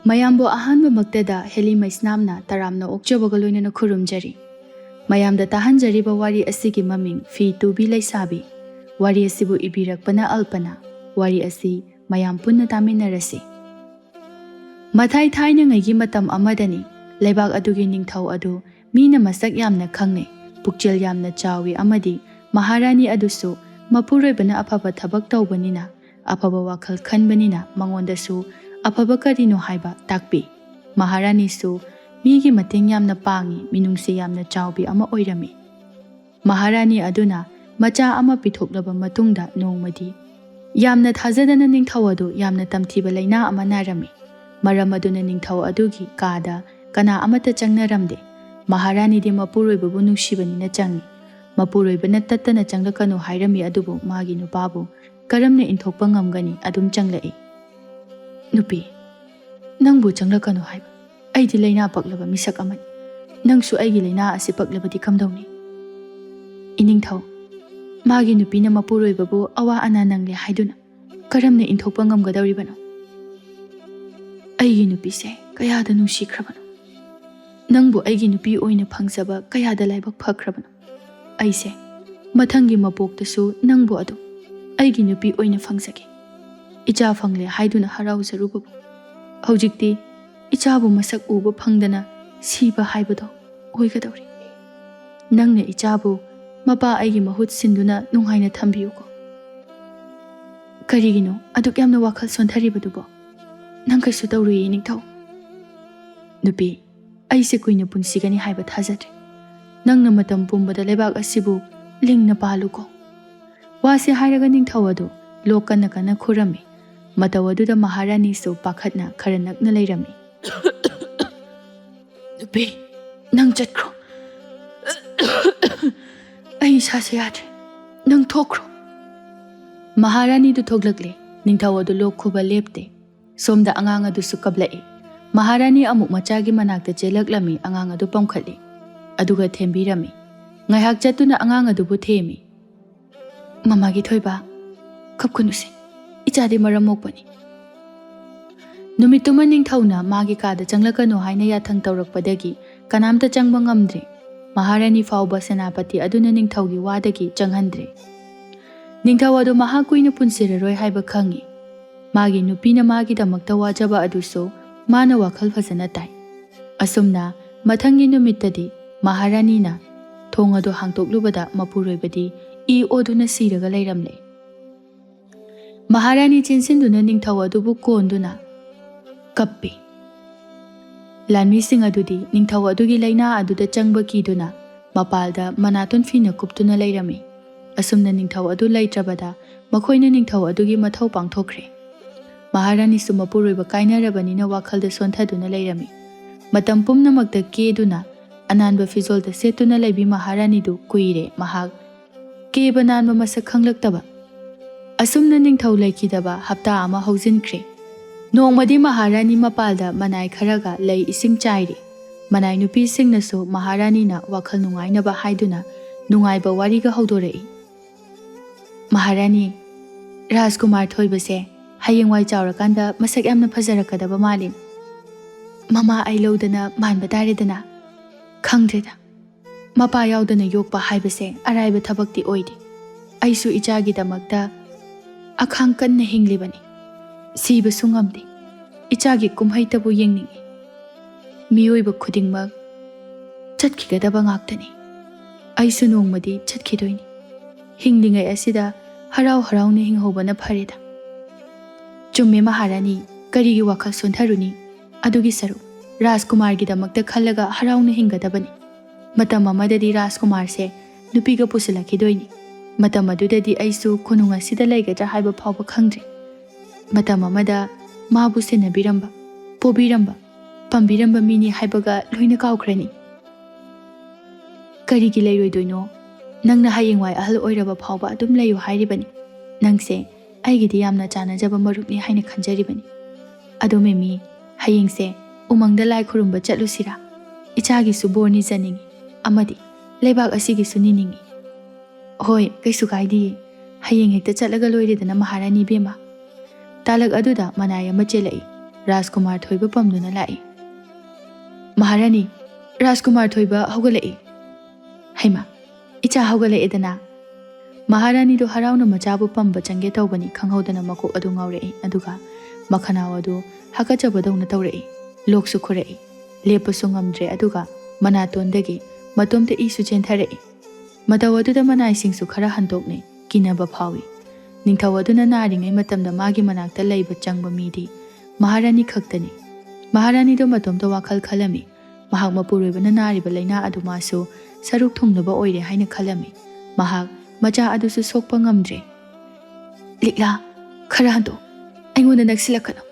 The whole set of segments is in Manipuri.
mayambo ahanba maktada Helly Maisnamna taramna okjabaga loinana khurumjari. Mayamda tahanjariba wari asigi maming Phi Tubi Leishabi. Wari asibu ibirakpana Alpana. Wari asi mayam punna taminarasi. Mathai thaina ngaigi matam amadani leibak adugi ningthau adu mina masak yamna khangne pukchel yamna chawi amadi maharani adusu mapuroibana afaba thabak tawbanina afaba wakhal khanbanina mangondasu afaba karino haiba takpi. Maharani su migi mating yamna pangi minungsi yamna chawbi ama oirami. Maharani aduna macha ama pithoklaba matungda nongmadi yamna thajadana ningthau adu yamna tamthiba laina ama narami. Maram aduna ningthau adugi kada kana amata changnaramde. Maharani di mapuroibabu nungsibanina changi. Mapuroibana tattana changlakanu hairami adubu magi nupabu karamna inthokpa ngamgani adum changlai. Nupi, nangbu changlakanu haiba. Aidi laina paklaba misak amani. Nangsu aigi laina asi paklabadi kamdauni. Iningthau, magi nupina mapuroibabu awa ana nangle haiduna karamna inthokpa ngamgadawribano. Aigi nupi se kayada nungsikrabano. Nangbu aigi nupi oina phangsaba kayada laibak phakrabano. Aise mathangi mapoktasu nangbu adu aigi nupi oina phangsage. Icha phangle haiduna harauzrubabu. Hojikti ichabu masak uba phangdana siba haibado oigadawri. Nangna ichabu mapa aigi mahut sinduna nunghaina thambiyuko. Karigino aduk yamna wakhal sontaribadubo. Nang kaisu tawruyi ningthau. Nupi, aise kuina punsigani haiba thajadre. Nangna matam pumbada lebak asibu lingna paluko. Wase hairaga ningthau adu lokana kana khurami. Matawaduda Maharani su pakhatna kharanakna lairami. Nupi, nang chatkro. Ai sase yadre. Nang thokro. Maharani du thoglakle. Ningthau adu lok khuba lepte. Somda angang adu su kablai. Maharani amuk machagi manakta chelaklami angang adu pamkhali. Aduga thembirami. Ngaihak chatuna angang adu bu themi. Mamagi thoiba khapkunusi. Ichadi maram mokpani. Numituma ningthauna magi kada changlakanu haina yathang tawrakpadagi kanamta changba ngamdre. Maharani fauba senapati aduna ningthaugi wadagi changhandre. Ningthau adu mahakuina punsiraroi haiba khangi. Magi nupina magi damakta wajaba aduso mana wakhal phajana tai. Asumna mathangi numittadi Maharani na thong adu hangtoklubada mapuroibadi I oduna siraga lairamle. Maharani chinsinduna ningthau adubu konduna kappi. Lanmi sing adudi ningthau adugi laina aduda changba kiduna mapalda manaton fina kuptuna lairami. Asumna ningthau adu laitrabada makhoina ningthau adugi mathau pangthokre. Maharani su mapuroiba kainarabanina wakhalda sonthaduna lairami. Matam pumnamakta keduna ananba fizolda setuna laibi Maharani du kuire mahak keba nanba masak khanglaktaba. Asumna ningthau laikidaba hapta ama haujinkre. Nongmadi Maharani mapalda manai kharaga lai ising chairi. Manai nupi singnasu Maharani na wakhal nungainaba haiduna nungaiba wariga haudorei. Maharani, Rajkumar thoibase hayengwai chawrakanda masak yamna phajarakadaba malin. Mama ai lodana manba daredana. Khangdreda. Mapa yaudana yokpa haibase araiba thabakti oidi. Aisu ichagi damakta akhang kanna hinglibani. Siba sungamdi. Ichagi kumhaitabu yengningi. Miyoiba khudingmak chatkigadaba ngaktani. Aisu nongmadi chatkidoini. Hinglingai asida harau harauna hinghobana phareda. Chumme Maharani karigi wakhal sontharuni adugi saru Rajkumar gi damakta khallaga harauna hingadabani. Matam amadadi Rajkumar se nupiga pusilakidoini. Matam adudadi aisu khununga sida laigadra haiba phawba khangdre. Matam amada mabu senabiramba pobiramba pambiramba mini haibaga loina kawkhrani. Karigi lairoidoino nangna hayengwai ahal oiraba phawba adum layu hairibani. Nangse aigidi yamna chanajaba marupni haina khanjaribani. Ado memi hayengse umangda lai khurumba chatlusira. Ichagi su borni janingi amadi leibak asigi su niningi. Hoi kaisu kaidi hayeng hekta chatlaga loiredana Maharani bema. Talak aduda manaya machelai Rajkumar Thoiba pamduna lai. Maharani, Rajkumar Thoiba haugalai. Haima, icha haugalai edana. Maharani do harauna machabu pamba change taubani khanghaudana makok adu ngaurei aduga makhanaw adu hakachabadawna tawrei loksu khurei lepasu ngamdre aduga manatondagi matomte isu chentharei mataw aduda manai singsu khara handokne kinaba phawi ningthaw aduna naringai matamda magi manakta leiba changba midi Maharani khaktani Maharani do matomta wakhal khalami mahak mapuroibana nariba laina adu masu saruk thungnaba oire haina khalami mahak macha adusu sokpa ngamdre likla khara hando aingona naksilakano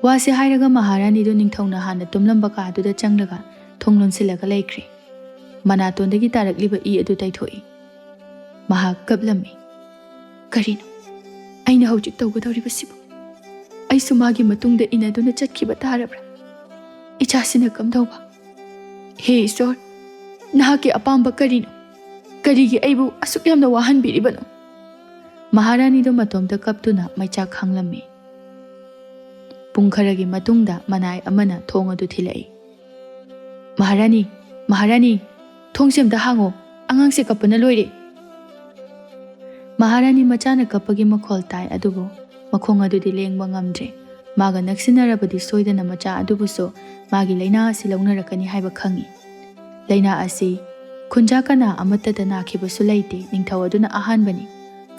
wase hairaga Maharani do ningthawna hana tumlamba ka aduda changlaga thonglon silaga laikre manatondagi tarakliba I adu taithoi mahak kablami karino aina hojik tawgadawriba sibu ai sumagi matungda inaduna chatkiba tarabra ichasina kamdawba he isor nahaki apamba karino karigi aibu asuk yamna wahan biribano Maharani do matomda kaptuna maicha khanglammi pungkharagi matungda manai amana thong adu thilai Maharani thongsemda hango angangse kapana loire Maharani machana kapagi makhol tai adubu makhong adu di lengba ngamdre maga naksinarabadi soidana macha adubu so magi laina asi laungnarakani haiba khangi laina asi khunja kana amata da nakhiba su laite ningthaw aduna ahanbani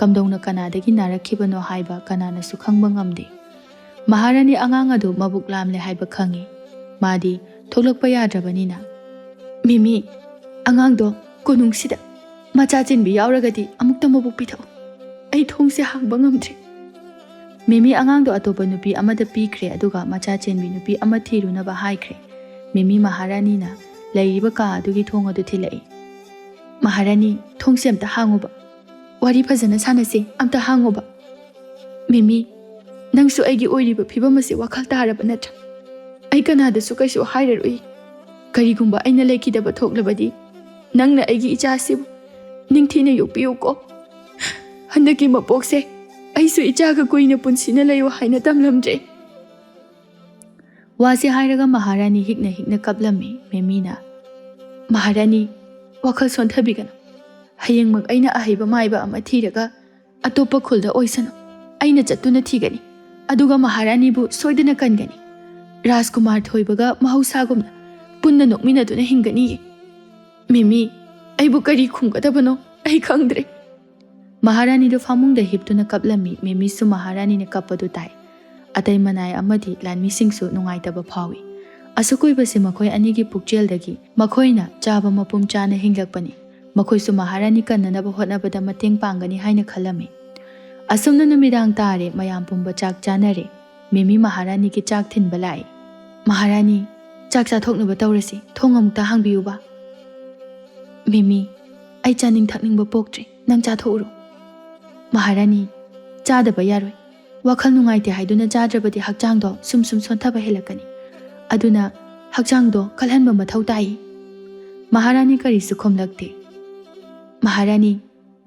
kamdongna kanadagi narakhibano haiba kanana su khangba ngamde Maharani angang adu mabuk lamle haiba khangi madi tholakpa yadrabanina mimi angang do konungsida macha chinbi yauragadi amukta mabuk pithaw ai thongse hangba ngamdre Mimi angang do atopa nupi amada pikre aduga macha chenbi nupi ama thiruna ba haikre Mimi Maharani na lairiba ka adugi thong adu thilai Maharani thongse amta hangoba wari phajana sanase amta hangoba Mimi nangsu aigi oiriba phibamase wakhal taraba natra ai kanada su kaisu hairarui karigumba aina lekidaba thoklabadi nangna aigi ichasibu ningthina yokpiyu ko handaki mapokse aisu ichaga kuina punsina layo haina tamlamdre wase hairaga Maharani hikna kablami memina Maharani wakhal sonthabigana hayengmak aina ahaiba maiba ama thiraga atopa khulda oisana aina chatuna thigani aduga Maharani bu soidana kangani Rajkumar Thoibaga mahausagumna punna nokminaduna hingani Mimi aibu kari khumgadabano ai khangdre Maharani do famung da hiptuna kaplami Mimi su Maharani ne kapadu tai atai manai amadi lanmi singsu nungai taba phawi asukoi base makhoi ani gi pukchel dagi makhoina chaba mapum chana hinglakpani makhoi su Maharani kannana ba hotna bada mateng pangani haina khalami asumna numidang tare mayam pumba chak chanare Mimi Maharani ki chak thin balai Maharani chak cha thokna ba tawrasi thongam ta hangbiu ba Mimi ai chaning thakning ba poktre nang cha thoro Maharani chadaba yaroi wakhal nungaite haiduna chadrabadi hakchang do sum sonthaba helakani aduna hakchang do kalhanba mathau tai Maharani kari su khomlakte Maharani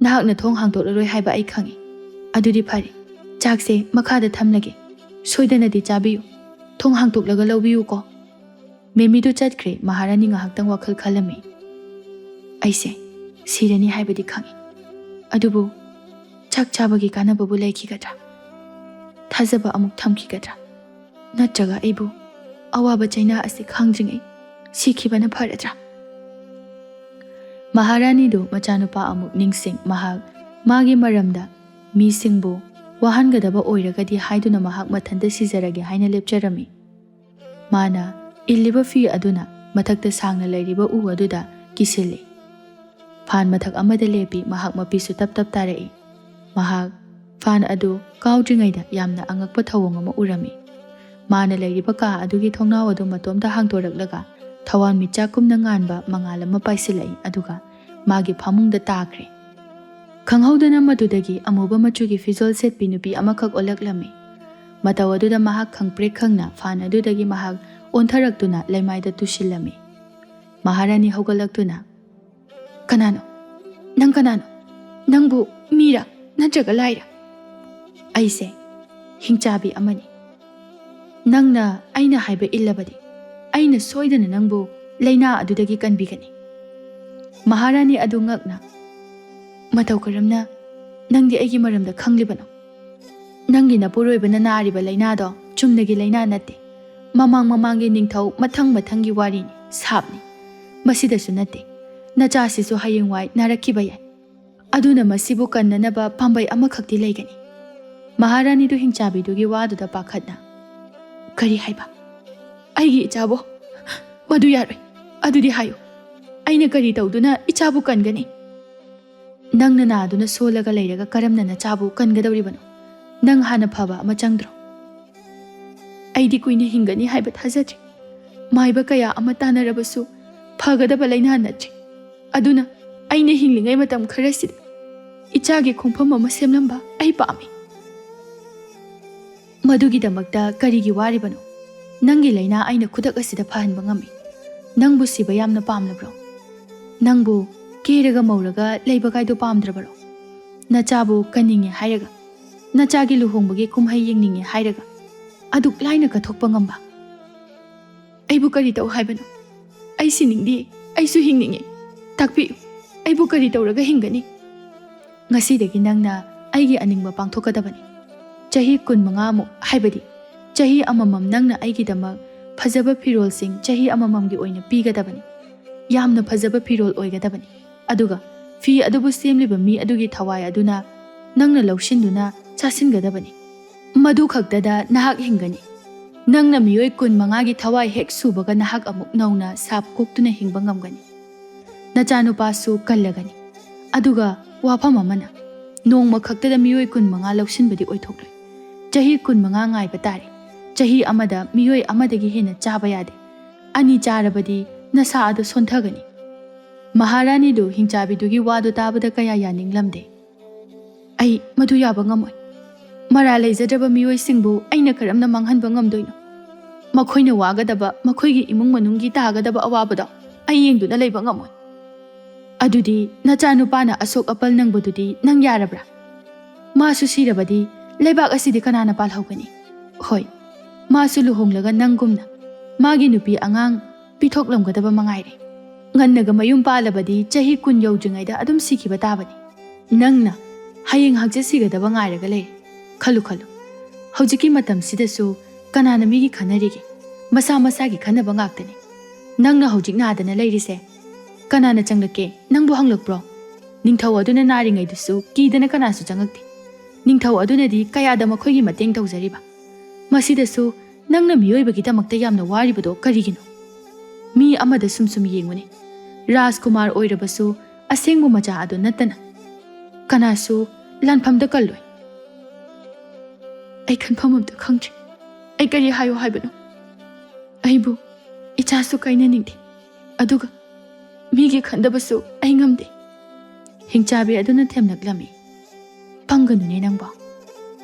nahakna thong hangdolroi haiba ai khangi adudi phari chakse makhada thamlage soidana di chabiyu thong hangtoklaga lawbiyu ko Memi do chatkre Maharani ngahaktang wakhal khalami aise sirani haibadi khangi adubu chak chabagi kanababu laikhigadra thazaba amuk thamkhigadra natraga aibu awaba chaina ase khangdringai sikhibana pharadra Maharani do machanupa amuk ningsing mahak magi maramda mi singbu wahangadaba oiragadi haiduna mahak mathanda sijarage haina lepcharami mana illiba fi aduna mathakta sangna lairiba u aduda kisili phan mathak amada lepi mahak mapisu tap tarai mahak phan adu kaudringaida yamna angakpa thawong ama urami mana lairiba ka adugi thongnaw adu matomda hangtoraklaga thawan mi chakumna nganba mangalama paisilai aduga magi phamungda takre khanghaudana madudagi amuba machugi fizol set pinupi amakhak olaklami mataw aduda mahak khangpre khangna phan adudagi mahak onthaраktuna laimaida tusilami Maharani hogalaktuna kanano nangbu mira natraga laira aise hingchabi amani Nangna aina haiba illabadi aina soidana nangbu laina adudagi kanbigani. Maharani adu ngakna matau karamna nangdi aigi maramda khanglibano. Nangi napuroibana naariba laina do chumnagi laina natte. Mamangi ningthau mathangi wari ni sabni. Masidasu natte. Nachasisu hayengwai narakiba yai. Aduna masibu kannanaba pambai amakhakti laigani. Maharani du hingchabi dugi wadu da pakhatna. Kari haiba. Aigi ichabo. Madu yaroi. Adudi hayo. Aina kari tauduna ichabu kangani. Nangna na aduna solaga leiraga karamna na chabu kangadawribano. Nang hana phaba ama changdro. Aidi kuina hingani haiba thajatri. Maiba kaya ama tanarabasu phagadaba laina natri. Aduna aina hinglingai matam kharasid. Ichagi khongpham ama semlamba ai pami. Madugi damakta karigi waribano. Nangi laina aina khudak asida phahanba ngami. Nangbu siba yamna pamlabro. Nangbu keraga mauraga leiba kaido pamdrabaro. Nachabu kaninge hairaga. Nachagi luhongbagi kumhai yengninge hairaga. Aduk laina kathokpa ngamba. Aibu kari tau haibano. Ai siningdi, ai su hingninge. Takpi, aibu kari tauraga hingani. Ngasidagi nangna aigi aningba pangthokadabani. Chahi kun mangamu haibadi. Chahi amamam nangna aigi damak phajaba firol sing chahi amamamgi oina pigadabani. Yamna phajaba firol oigadabani. Aduga fi adubu semliba mi adugi thawai aduna nangna lawshinduna chasingadabani. Madu khaktada nahak hingani. Nangna miyoi kun mangagi thawai hek subaga nahak amuk nauna sap koktuna hingba ngamgani. Nachanupasu kallagani. Aduga wafam amana nongma khaktada miyoi kun manga lawshinbadi oithokloi. Chahi kun manga ngaiba tare. Chahi amada miyoi amadagi hena chaba yade. Ani charabadi nasa adu sonthagani. Maharani du hingchabi dugi wadu tabada kaya yaninglamde. Ai madu yaba ngamoi. Mara leizadraba miyoi singbu aina karamna manghanba ngamdoino. Makhoina wagadaba makhoigi imung manunggi tagadaba awabado ai yengduna leiba ngamoi. Adudi nachanupana asok apal nangbududi nang yarabra. Masu sirabadi leibak asidi kanana palhaugani. Hoi. Masu luhonglaga nanggumna. Magi nupi angang pithoklamgadaba mangaire. Ngannaga mayum palabadi chahi kun yaudringaida adum sikiba tabani. Nangna hayeng hakja sigadaba ngairaga lei. Khalu khalu. Haujiki matam sidasu kanana migi khanarigi. Masa masagi khanaba ngaktani. Nangna haujik nadana leirise. Kanana changlake nangbu hanglakbro. Ningthau aduna naringaidusu kidana kanasu changakti. Ningthau aduna di kayada makhoigi mateng tawjariba. Masidasu nangna miyoibagidamagta yamna waribado karigino. Mi amada sumsum yenguni. Rajkumar oirabasu asengbu macha adu natana. Kanasu lanphamda kalloi. Ai khanpham amta khangtri. Ai kari hayo haibano. Aibu ichasu kaina ningdi. Aduga migi khandabasu ai ngamde. Hingchabi aduna themnaklami. Panganune nangba.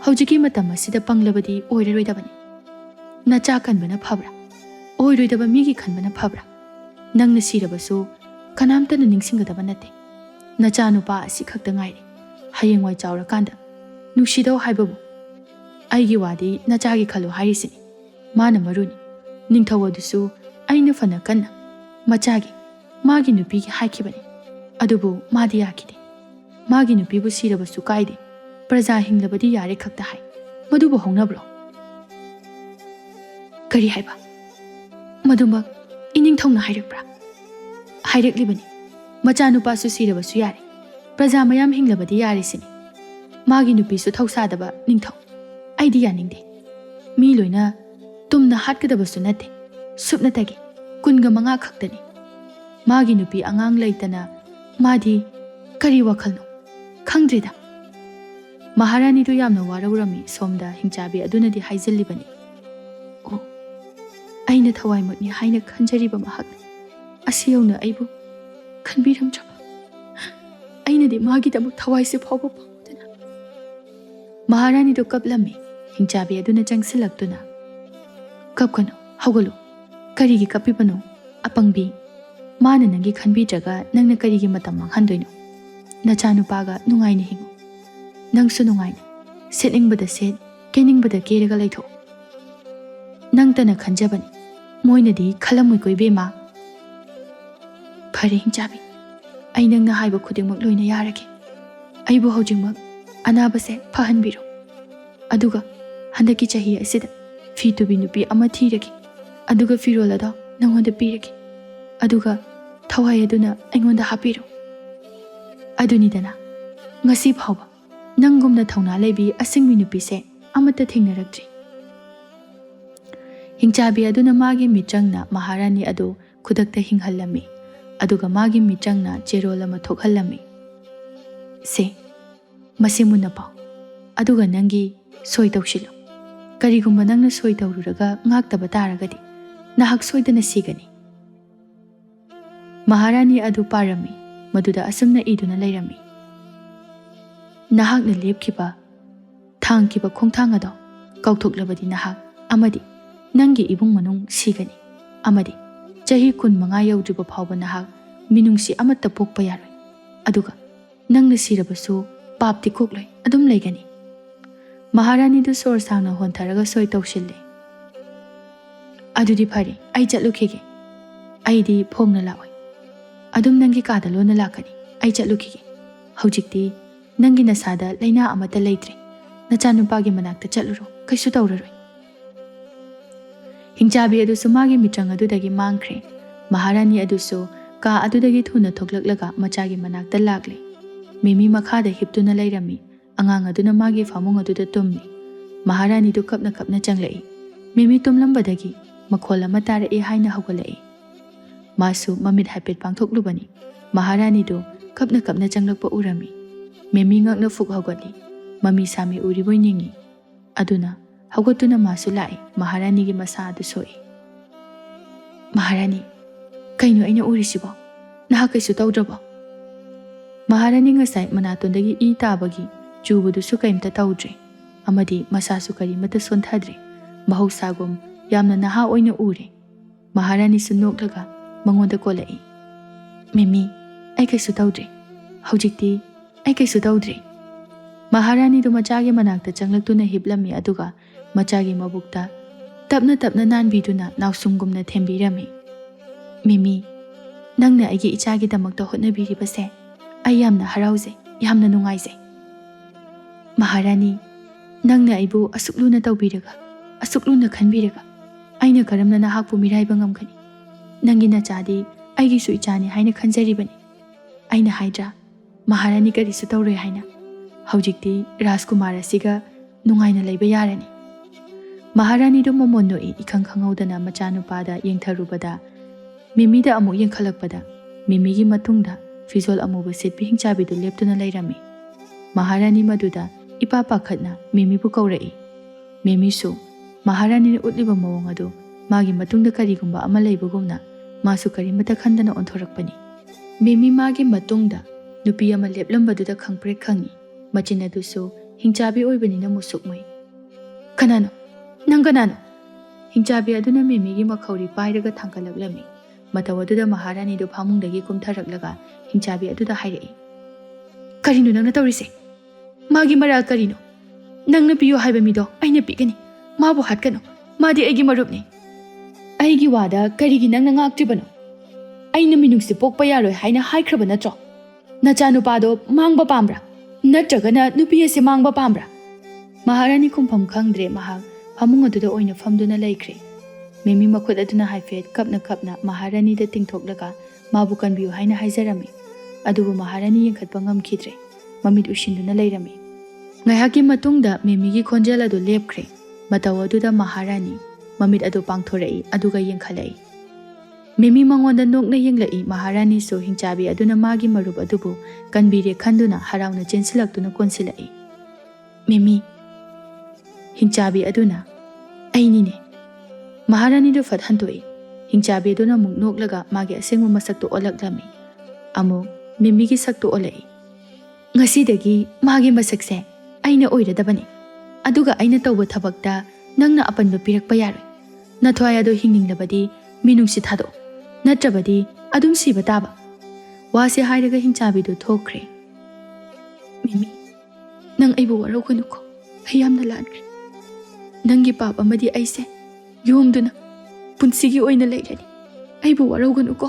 Haujiki matam asida panglabadi oiraroidabani. Nacha kanbana phabra. Oiroidaba migi khanbana phabra. Nangna sirabasu kanamtana ningsingadaba nate. Nacha nupa asi khakta ngairi. Hayengwai chawrakanda nusidau haibabu. Aigi wadi nachagi khalu hairisini. Mana maruni. Ningthau adusu aina fana kanna. Machagi magi nupigi haikibani. Adubu madi yakide. Magi nupibu sirabasu kaide. Praja hinglabadi yare khakta hai. Madubu hongnabro. Kari haiba. Madumbak iningthongna hairakbra. Hairaklibani. Machanupasu sirabasu yare. Praja mayam hinglabadi yare sini. Magi nupisu thausadaba ningthau. Aidi yaningde. Mi loina tumna hatkadabasu nate. Supnatagi kunga manga khaktani. Magi nupi angang laitana madi kari wakhalno. Khangdrida. Maharani du yamna warawrami somda hingchabi adunadi haizallibani. Oh. Aina thawai makni haina khanjariba mahak. Asiyawna aibu khanbiramdraba. Aina di magi damak thawai se phawba pawdana. Maharani du kaplami. Hingchabi aduna changsilaktuna. Kapkano, hawgalu. Karigi kapipano, apangbi. Mana nangi khanbidraga nangna karigi matam manghandoino. Nachanupaga nungaina hingu. Nangsu nungaina. Setningbada set, keningbada keraga laitho. ꯅꯪꯇꯅ ꯈꯟꯖꯕꯅꯤ ꯃꯣꯏꯅꯗꯤ ꯈꯜꯂꯝꯃꯣꯏꯀꯣ ꯏꯕꯦꯝꯃ ꯐꯔꯦ ꯍꯤꯡꯆꯥꯕꯤ ꯑꯩ ꯅꯪꯅ ꯍꯥꯏꯕ ꯈꯨꯗꯤꯡꯃꯛ ꯂꯣꯏꯅ ꯌꯥꯔꯒꯦ ꯑꯩꯕꯨ ꯍꯧꯖꯤꯛꯃꯛ ꯑꯅꯥꯕꯁꯦ ꯐꯍꯟꯕꯤꯔꯣ ꯑꯗꯨꯒ ꯍꯟꯗꯛꯀꯤ ꯆꯍꯤ ꯑꯁꯤꯗ ꯐꯤ ꯇꯨꯕꯤ ꯅꯨꯄꯤ ꯑꯃ ꯊꯤꯔꯒꯦ ꯑꯗꯨꯒ ꯐꯤꯔꯣꯜ ꯑꯗꯣ ꯅꯪꯉꯣꯟꯗ ꯄꯤꯔꯒꯦ ꯑꯗꯨꯒ ꯊꯋꯥꯏ ꯑꯗꯨꯅ ꯑꯩꯉꯣꯟꯗ ꯍꯥꯞꯄꯤꯔꯣ ꯑꯗꯨꯅꯤꯗꯅ ngasi phawba nangumna thawna lebi asingmi nupise amata thingnaraktri hingchabi aduna magi mitrangna maharani adu khudakta hinghallami aduga magi mitrangna cherola ma thokhallami se masimuna pa aduga nangi soi tawshilo karigumba nangna soi tawruraga ngaktaba taragadi nahak soidana sigani maharani adu parami maduda asumna iduna leirami nahak na lepkiba thangkiba khongthang ado kauthoklabadi nahak amadi nangi ibung manung sigani amadi chahi kun manga yaudriba phawba nahak minungsi amatta pokpa yaroi aduga nangna sirabasu papti kokloi adum leigani maharani du sor sangna hontharaga soi tawshille adudi phari ai chatlukige aidi phongna laoi adum nangi kada lona lakani ai chatlukige hojikti nangi nasada laina amata leitre nachanupagi manakta chatluro kaisu tawraroi hingchabi adu sumagi mitrang adu dagi mangkhre maharani adu so ka adu dagi thuna thoklaklaga machagi manakta lagle mimi makhada hiptuna leirami angang aduna magi famung adu da tummi maharani du kapna kapna changlei mimi tumlambadagi makhola matara e haina hawgalai masu mamit hapet pangthoklubani maharani du kapna kapna changlakpa urami memi ngakna fuk hawgali mami sami uriboi ningi aduna hawgatuna masu lai maharani gi masa adu soi maharani kaino aina urisibo naha kaisu tawdrabo maharani ngasai manatondagi i tabagi chubudu su kaimta tawdre amadi masasu kari mata sonthadre mahausagum yamna naha oina ure maharani su noklaga mangonda kolai memi ai kaisu tawdre hawjikti ai kaisu tawdre maharani du machagi manakta changlaktuna hiplami aduga machagi mabukta tapna tapna nanbiduna nausumgumna thembirami mimi nangna aigi ichagi damakta hotnabiribase ai yamna harauze yamna nungaise maharani nangna aibu asukluna tawbiraga asukluna khanbiraga aina karamna nahakpu miraiba ngamkhani nangi nachadi aigi su ichani haina khanjaribani aina haidra maharani karisu tawroi haina hawjikti rajkumar asiga nungaina leiba yarani maharani do momonno ikhang khangaudana machanupada yengtharubada mimi da amu yengkhalakpada mimi gi matungda fizol amuba setpi hingchabi do leptuna leirami maharani maduda ipa pakhatna mimi bu kaurai mimi su maharani ni utliba mawong adu magi matungda karigumba ama leibagumna masu karimata khandana onthorakpani mimi magi matungda nupi ama leplambadudha khangpre khangi machina dusu hingchabi oibanina musukmai kanano nang kanano hingchabi aduna mimi gi makhauri pairaga thangkalaglami matawaduda maharani du phamungdagi kumtharaklaga hingchabi aduda hairai karino nangna tawrise magi maral karino nangna piyo haiba mido aina pigani mabu hatkano madi aigi marupni aigi wada karigi nangna ngaktribano aina minungsi pokpa yaroi haina haikraba natro nachanupado mangba pambra natragana nupi ase mangba pambra maharani kumpham khangdre mahak phamung aduda oina famduna laikre mimi makhut aduna haifet kapna kapna maharani da tingthoklaga mabu kanbiu haina haijarami adubu maharani yengkhatpa ngamkhidre mamit ushinduna leirami ngaihaki matungda mimi gi khonjel adu lepkhre mataw aduda maharani mamit adu pangthorai aduga yengkhalai mimi mangonda nokna yenglai maharani so hingchabi aduna magi marup adubu kanbire khanduna harauna chensilaktuna konsilai mimi hingchabi aduna ainine maharani do fathantoi hingchabi aduna muk noklaga magi asengma masakto olaklami amu mimi gi sakto olai ngasi dagi magi masakse aina oiradabani aduga aina tawba thabakta nangna apanba pirakpa yaroi nathwaya do hinginglabadi minungsi thado natrabadi adum siba taba wase hairaga hingchabi do thokre mimi nang aibu waro khunuko ayamna lankre nangi pap amadi aise ꯌꯣꯝꯗꯨꯅ ꯄꯨꯟꯁꯤꯒꯤ ꯑꯣꯏꯅ ꯂꯩꯔꯅꯤ ꯑꯩꯕꯨ ꯋꯥꯔꯧꯒꯅꯨꯀꯣ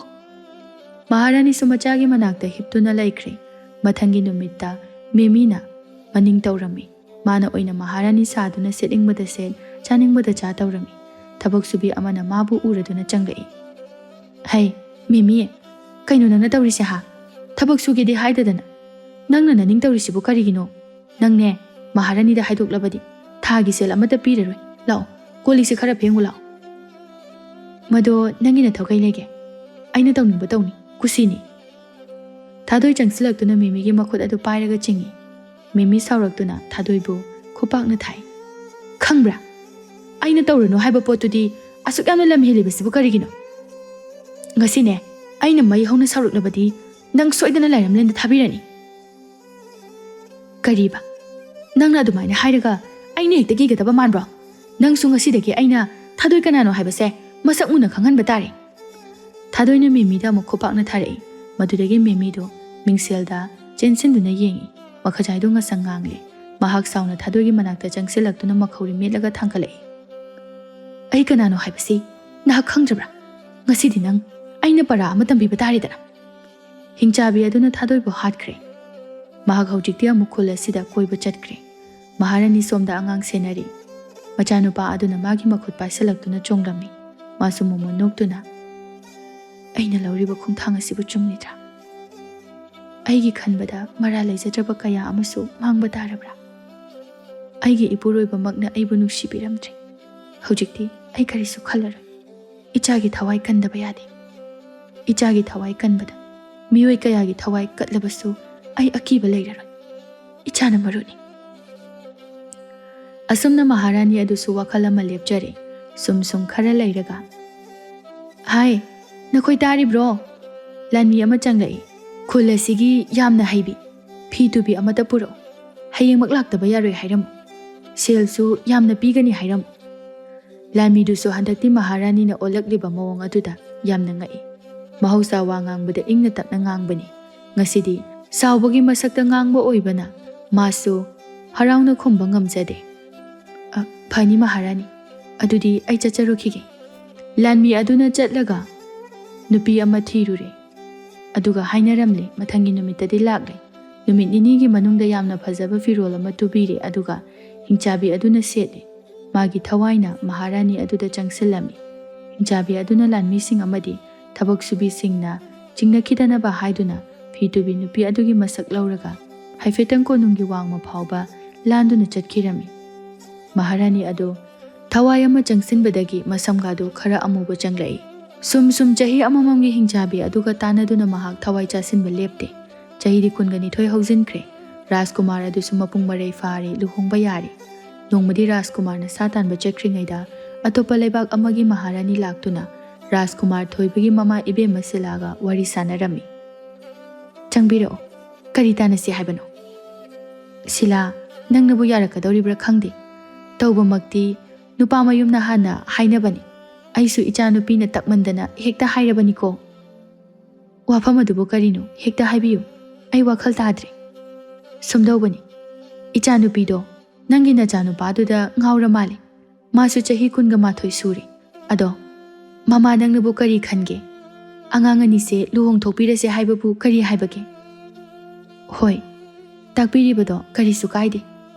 ꯃꯍꯥꯔꯥꯅꯤꯁꯨ ꯃꯆꯥꯒꯤ ꯃꯅꯥꯛꯇ ꯍꯤꯞꯇꯨꯅ ꯂꯩꯈ꯭ꯔꯦ ꯃꯊꯪꯒꯤ ꯅꯨꯃꯤꯠꯇ ꯃꯦꯃꯤꯅ ꯃꯅꯤꯡ ꯇꯧꯔꯝꯃꯤ ꯃꯥꯅ ꯑꯣꯏꯅ ꯃꯍꯥꯔꯥꯅꯤ ꯁꯥꯗꯨꯅ ꯁꯦꯠꯅꯤꯡꯕꯗ ꯁꯦꯠ ꯆꯥꯅꯤꯡꯕꯗ ꯆꯥ ꯇꯧꯔꯝꯃꯤ ꯊꯕꯛ ꯁꯨꯕꯤ ꯑꯃꯅ ꯃꯥꯕꯨ ꯎꯔꯗꯨꯅ ꯆꯪꯂꯛꯏ ꯍꯩ ꯃꯦꯃꯤ ꯀꯩꯅꯣ ꯅꯪꯅ ꯇꯧꯔꯤꯁꯦ ꯍꯥ ꯊꯕꯛ ꯁꯨꯒꯦꯗꯤ ꯍꯥꯏꯗꯗꯅ ꯅꯪꯅ ꯅꯅꯤꯡ ꯇꯧꯔꯤꯁꯤꯕꯨ ꯀꯔꯤꯒꯤꯅꯣ ꯅꯪꯅꯦ ꯃꯍꯥꯔꯥꯅꯤꯗ ꯍꯥꯏꯗꯣꯛꯂꯕꯗꯤ ꯊꯥꯒꯤ ꯁꯦꯜ ꯑꯃꯠꯇ ꯄꯤꯔꯔꯣꯏ ꯂꯥꯛꯑꯣ ꯀꯣꯜꯂꯤꯛꯁꯦ ꯈꯔ ꯐꯦꯡꯉꯨ ꯂꯥꯛꯑꯣ ꯃꯗꯣ ꯅꯪꯒꯤ ꯅꯊꯧ ꯀꯩ ꯂꯩꯒꯦ ꯑꯩꯅ ꯇꯧꯅꯤꯡꯕ ꯇꯧꯅꯤ ꯀꯨꯁꯤꯅꯤ ꯊꯥꯗꯣꯏ ꯆꯪꯁꯤꯜꯂꯛꯇꯨꯅ ꯃꯦꯃꯤꯒꯤ ꯃꯈꯨꯠ ꯑꯗꯨ ꯄꯥꯏꯔꯒ ꯆꯤꯡꯏ ꯃꯦꯃꯤ ꯁꯥꯎꯔꯛꯇꯨꯅ ꯊꯥꯗꯣꯏꯕꯨ ꯈꯨꯄꯥꯛꯅ ꯊꯥꯏ ꯈꯪꯕ꯭ꯔꯥ ꯑꯩꯅ ꯇꯧꯔꯅꯨ ꯍꯥꯏꯕ ꯄꯣꯠꯇꯨꯗꯤ ꯑꯁꯨꯛ ꯌꯥꯝꯅ ꯂꯝ ꯍꯦꯜꯂꯤꯕꯁꯤꯕꯨ ꯀꯔꯤꯒꯤꯅꯣ ꯉꯁꯤꯅꯦ ꯑꯩꯅ ꯃꯩ ꯍꯧꯅ ꯁꯥꯎꯔꯛꯂꯕꯗꯤ ꯅꯪ ꯁꯣꯏꯗꯅ ꯂꯥꯏꯔꯝꯂꯦꯟꯗ ꯊꯥꯕꯤꯔꯅꯤ ꯀꯔꯤꯕ ꯅꯪꯅ ꯑꯗꯨꯃꯥꯏꯅ ꯍꯥꯏꯔꯒ ꯑꯩꯅ ꯍꯦꯛꯇ ꯀꯤꯒꯗꯕ ꯃꯥꯟꯕ꯭ꯔꯣ ꯅꯪꯁꯨ ꯉꯁꯤꯗꯒꯤ ꯑꯩꯅ ꯊꯥꯗꯣꯏ ꯀꯅꯥꯅꯣ ꯍꯥꯏꯕꯁꯦ ꯃꯁꯛ ꯃꯨꯟꯅ ꯈꯪꯍꯟꯕ ꯇꯥꯔꯦ ꯊꯥꯗꯣꯏꯅ ꯃꯦꯃꯤꯗ ꯑꯃꯨꯛ ꯈꯨꯄꯥꯛꯅ ꯊꯥꯔꯛꯏ ꯃꯗꯨꯗꯒꯤ ꯃꯦꯃꯤꯗꯣ ꯃꯤꯡꯁꯦꯜꯗ ꯆꯦꯟꯁꯤꯟꯗꯨꯅ ꯌꯦꯡꯏ ꯃꯈꯖꯥꯏꯗꯣ ꯉꯁꯪ ꯉꯥꯡꯂꯦ ꯃꯍꯥꯛ ꯁꯥꯎꯅ ꯊꯥꯗꯣꯏꯒꯤ ꯃꯅꯥꯛꯇ ꯆꯪꯁꯤꯜꯂꯛꯇꯨꯅ ꯃꯈꯧꯔꯤ ꯃꯦꯠꯂꯒ ꯊꯥꯡꯒꯠꯂꯛꯏ ꯑꯩ ꯀꯅꯥꯅꯣ ꯍꯥꯏꯕꯁꯤ ꯅꯍꯥꯛ ꯈꯪꯗ꯭ꯔꯕ꯭ꯔꯥ ꯉꯁꯤꯗꯤ ꯅꯪ ꯑꯩꯅ ꯄꯔꯥ ꯑꯃ ꯇꯝꯕꯤꯕ ꯇꯥꯔꯦꯗꯅ ꯍꯤꯡꯆꯥꯕꯤ ꯑꯗꯨꯅ ꯊꯥꯗꯣꯏꯕꯨ ꯍꯥꯠꯈ꯭ꯔꯦ ꯃꯍꯥꯛ ꯍꯧꯖꯤꯛꯇꯤ ꯑꯃꯨꯛ ꯈꯨꯜ ꯑꯁꯤꯗ ꯀꯣꯏꯕ ꯆꯠꯈ꯭ꯔꯦ ꯃꯍꯥꯔꯥꯅꯤ ꯁꯣꯝꯗ ꯑꯉꯥꯡ ꯁꯦꯟꯅꯔꯤ ꯃꯆꯥꯅꯨꯄा ꯑꯗꯨꯅ ꯃꯥꯒꯤ ꯃꯈꯨꯠ ꯄꯥꯏꯁꯤꯜꯂꯛꯇꯨꯅ ꯆꯣꯡꯂꯝꯃꯤ ꯃꯥꯁꯨ ꯃꯣꯃꯣꯟ ꯅꯣꯛꯇꯨꯅ ꯑꯩꯅ ꯂꯧꯔꯤꯕ ꯈꯣꯡꯊꯥꯡ ꯑꯁꯤꯕꯨ ꯆꯨꯝꯂꯤꯗ꯭ꯔꯥ ꯑꯩꯒꯤ ꯈꯟꯕꯗ ꯃꯔꯥ ꯂꯩꯖꯗ꯭ꯔꯕ ꯀꯌꯥ ꯑꯃꯁꯨ ꯃꯥꯡꯕ ꯇꯥꯔꯕ꯭ꯔꯥ ꯑꯩꯒꯤ ꯏꯄꯨꯔꯣꯏꯕꯃꯛꯅ ꯑꯩꯕꯨ ꯅꯨꯡꯁꯤꯕꯤꯔꯝꯗ꯭ꯔꯦ ꯍꯧꯖꯤꯛꯇꯤ ꯑꯩ ꯀꯔꯤꯁꯨ ꯈꯜꯂꯔꯣꯏ ꯏꯆꯥꯒꯤ ꯊꯋꯥꯏ ꯀꯟꯗꯕ ꯌꯥꯗꯦ ꯏꯆꯥꯒꯤ ꯊꯋꯥꯏ ꯀꯟꯕꯗ ꯃꯤꯑꯣꯏ ꯀꯌꯥꯒꯤ ꯊꯋꯥꯏ ꯀꯠꯂꯕꯁꯨ ꯑꯩ ꯑꯀꯤꯕ ꯂꯩꯔꯔꯣꯏ ꯏꯆꯥꯅ ꯃꯔꯨꯅꯤ ꯑꯁꯨꯝꯅ ꯃꯍꯥꯔꯥꯅꯤ ꯑꯗꯨꯁꯨ ꯋꯥꯈꯜ ꯑꯃ ꯂꯦꯞꯆꯔꯦ ꯁꯨꯝ ꯈꯔ ꯂꯩꯔꯒ ꯍꯥꯏ ꯅꯈꯣꯏ ꯇꯥꯔꯤꯕ꯭ꯔꯣ ꯂꯥꯟꯃꯤ ꯑꯃ ꯆꯪꯂꯛꯏ ꯈꯨꯜ ꯑꯁꯤꯒꯤ ꯌꯥꯝꯅ ꯍꯩꯕꯤ ꯐꯤ ꯇꯨꯕꯤ ꯑꯃꯇ ꯄꯨꯔꯛꯎ ꯍꯌꯦꯡꯃꯛ ꯂꯥꯛꯇꯕ ꯌꯥꯔꯣꯏ ꯍꯥꯏꯔꯝꯃꯨ ꯁꯦꯜꯁꯨ ꯌꯥꯝꯅ ꯄꯤꯒꯅꯤ ꯍꯥꯏꯔꯝꯃꯨ ꯂꯥꯟꯃꯤꯗꯨꯁꯨ ꯍꯟꯗꯛꯇꯤ ꯃꯍꯥꯔꯥꯅꯤꯅ ꯑꯣꯜꯂꯛꯂꯤꯕ ꯃꯑꯣꯡ ꯑꯗꯨꯗ ꯌꯥꯝꯅ ꯉꯛꯏ ꯃꯍꯧꯁꯥ ꯋꯥ ꯉꯥꯡꯕꯗ ꯏꯪꯅ ꯇꯞꯅ ꯉꯥꯡꯕꯅꯤ ꯉꯁꯤꯗꯤ ꯁꯥꯎꯕꯒꯤ ꯃꯁꯛꯇ ꯉꯥꯡꯕ ꯑꯣꯏꯕꯅ ꯃꯥꯁꯨ ꯍꯔꯥꯎꯅ ꯈꯨꯝꯕ ꯉꯝꯖꯗꯦ ꯐꯅꯤ ꯃꯍꯥꯔꯥꯅꯤ ꯑꯗꯨꯗꯤ ꯑꯩ ꯆꯠꯆꯔꯨꯈꯤꯒꯦ ꯂꯥꯟꯃꯤ ꯑꯗꯨꯅ ꯆꯠꯂꯒ ꯅꯨꯄꯤ ꯑꯃ ꯊꯤꯔꯨꯔꯦ ꯑꯗꯨꯒ ꯍꯥꯏꯅꯔꯝꯂꯦ ꯃꯊꯪꯒꯤ ꯅꯨꯃꯤꯠꯇꯗꯤ ꯂꯥꯛꯂꯦ ꯅꯨꯃꯤꯠ ꯅꯤꯅꯤꯒꯤ ꯃꯅꯨꯡꯗ ꯌꯥꯝꯅ ꯐꯖꯕ ꯐꯤꯔꯣꯜ ꯑꯃ ꯇꯨꯕꯤꯔꯦ ꯑꯗꯨꯒ ꯍꯤꯡꯆꯥꯕꯤ ꯑꯗꯨꯅ ꯁꯦꯠꯂꯦ ꯃꯥꯒꯤ ꯊꯋꯥꯏꯅ ꯃꯍꯥꯔꯥꯅꯤ ꯑꯗꯨꯗ ꯆꯪꯁꯤꯜꯂꯝꯃꯤ ꯍꯤꯡꯆꯥꯕꯤ ꯑꯗꯨꯅ ꯂꯥꯟꯃꯤꯁꯤꯡ ꯑꯃꯗꯤ ꯊꯕꯛ ꯁꯨꯕꯤꯁꯤꯡꯅ ꯆꯤꯡꯅꯈꯤꯗꯅꯕ ꯍꯥꯏꯗꯨꯅ ꯐꯤ ꯇꯨꯕꯤ ꯅꯨꯄꯤ ꯑꯗꯨꯒꯤ ꯃꯁꯛ ꯂꯧꯔꯒ ꯍꯥꯏꯐꯦꯠꯇꯪ ꯀꯣꯅꯨꯡꯒꯤ ꯋꯥꯡꯃ ꯐꯥꯎꯕ ꯂꯥꯟꯗꯨꯅ ꯆꯠꯈꯤꯔꯝꯃꯤ ꯃꯍꯥꯔꯥꯅꯤ ꯑꯗꯨ ꯊꯋꯥꯏ ꯑꯃ ꯆꯪꯁꯤꯟꯕꯗꯒꯤ ꯃꯁꯝꯒꯥꯗꯨ ꯈꯔ ꯑꯃꯨꯕ ꯆꯪꯂꯛꯏ ꯁꯨꯝ ꯆꯍꯤ ꯑꯃꯃꯝꯒꯤ ꯍꯤꯡꯆꯥꯕꯤ ꯑꯗꯨꯒ ꯇꯥꯟꯅꯗꯨꯅ ꯃꯍꯥꯛ ꯊꯋꯥꯏ ꯆꯥꯁꯤꯟꯕ ꯂꯦꯞꯇꯦ ꯆꯍꯤꯗꯤ 22 ꯍꯧꯖꯤꯟꯈ꯭ꯔꯦ ꯔꯥꯖꯀꯨꯃꯥꯔ ꯑꯗꯨꯁꯨ ꯃꯄꯨꯡ ꯃꯔꯩ ꯐꯥꯔꯦ ꯂꯨꯍꯣꯡꯕ ꯌꯥꯔꯦ ꯅꯣꯡꯃꯗꯤ ꯔꯥꯖꯀꯨꯃꯥꯔꯅ ꯁꯥ ꯇꯥꯟꯕ ꯆꯠꯈ꯭ꯔꯤꯉꯩꯗ ꯑꯇꯣꯞꯄ ꯂꯩꯕꯥꯛ ꯑꯃꯒꯤ ꯃꯍꯥꯔꯥꯅꯤ ꯂꯥꯛꯇꯨꯅ ꯔꯥꯖꯀꯨꯃꯥꯔ ꯊꯣꯏꯕꯒꯤ ꯃꯃꯥ ꯏꯕꯦꯝꯃ ꯁꯤꯂꯥꯒ ꯋꯥꯔꯤ ꯁꯥꯟꯅꯔꯝꯃꯤ ꯆꯪꯕꯤꯔꯛꯑꯣ ꯀꯔꯤ ꯇꯥꯟꯅꯁꯤ ꯍꯥꯏꯕꯅꯣ ꯁꯤꯂꯥ ꯅꯪꯅꯕꯨ ꯌꯥꯔꯛꯀꯗꯧꯔꯤꯕ꯭ꯔꯥ ꯈꯪꯗꯦ ꯇꯧꯕꯃꯛꯇꯤ ꯅꯨꯄꯥ ꯃꯌꯨꯝꯅ ꯍꯥꯟꯅ ꯍꯥꯏꯅꯕꯅꯤ ꯑꯩꯁꯨ ꯏꯆꯥꯅꯨꯄꯤꯅ ꯇꯛꯃꯟꯗꯅ ꯍꯦꯛꯇ ꯍꯥꯏꯔꯕꯅꯤꯀꯣ ꯋꯥꯐꯝ ꯑꯗꯨꯕꯨ ꯀꯔꯤꯅꯣ ꯍꯦꯛꯇ ꯍꯥꯏꯕꯤꯌꯨ ꯑꯩ ꯋꯥꯈꯜ ꯇꯥꯗ꯭ꯔꯦ ꯁꯨꯝꯗꯧꯕꯅꯤ ꯏꯆꯥꯅꯨꯄꯤꯗꯣ ꯅꯪꯒꯤ ꯅꯆꯥꯅꯨꯄꯥꯗꯨꯗ ꯉꯥꯎꯔ ꯃꯥꯜꯂꯦ ꯃꯥꯁꯨ ꯆꯍꯤ 12 ꯁꯨꯔꯦ ꯑꯗꯣ ꯃꯃꯥ ꯅꯪꯅꯕꯨ ꯀꯔꯤ ꯈꯟꯒꯦ ꯑꯉꯥꯡ ꯑꯅꯤꯁꯦ ꯂꯨꯍꯣꯡꯊꯣꯛꯄꯤꯔꯁꯦ ꯍꯥꯏꯕꯕꯨ ꯀꯔꯤ ꯍꯥꯏꯕꯒꯦ ꯍꯣꯏ ꯇꯥꯛꯄꯤꯔꯤꯕꯗꯣ ꯀꯔꯤꯁꯨ ꯀꯥꯏꯗꯦ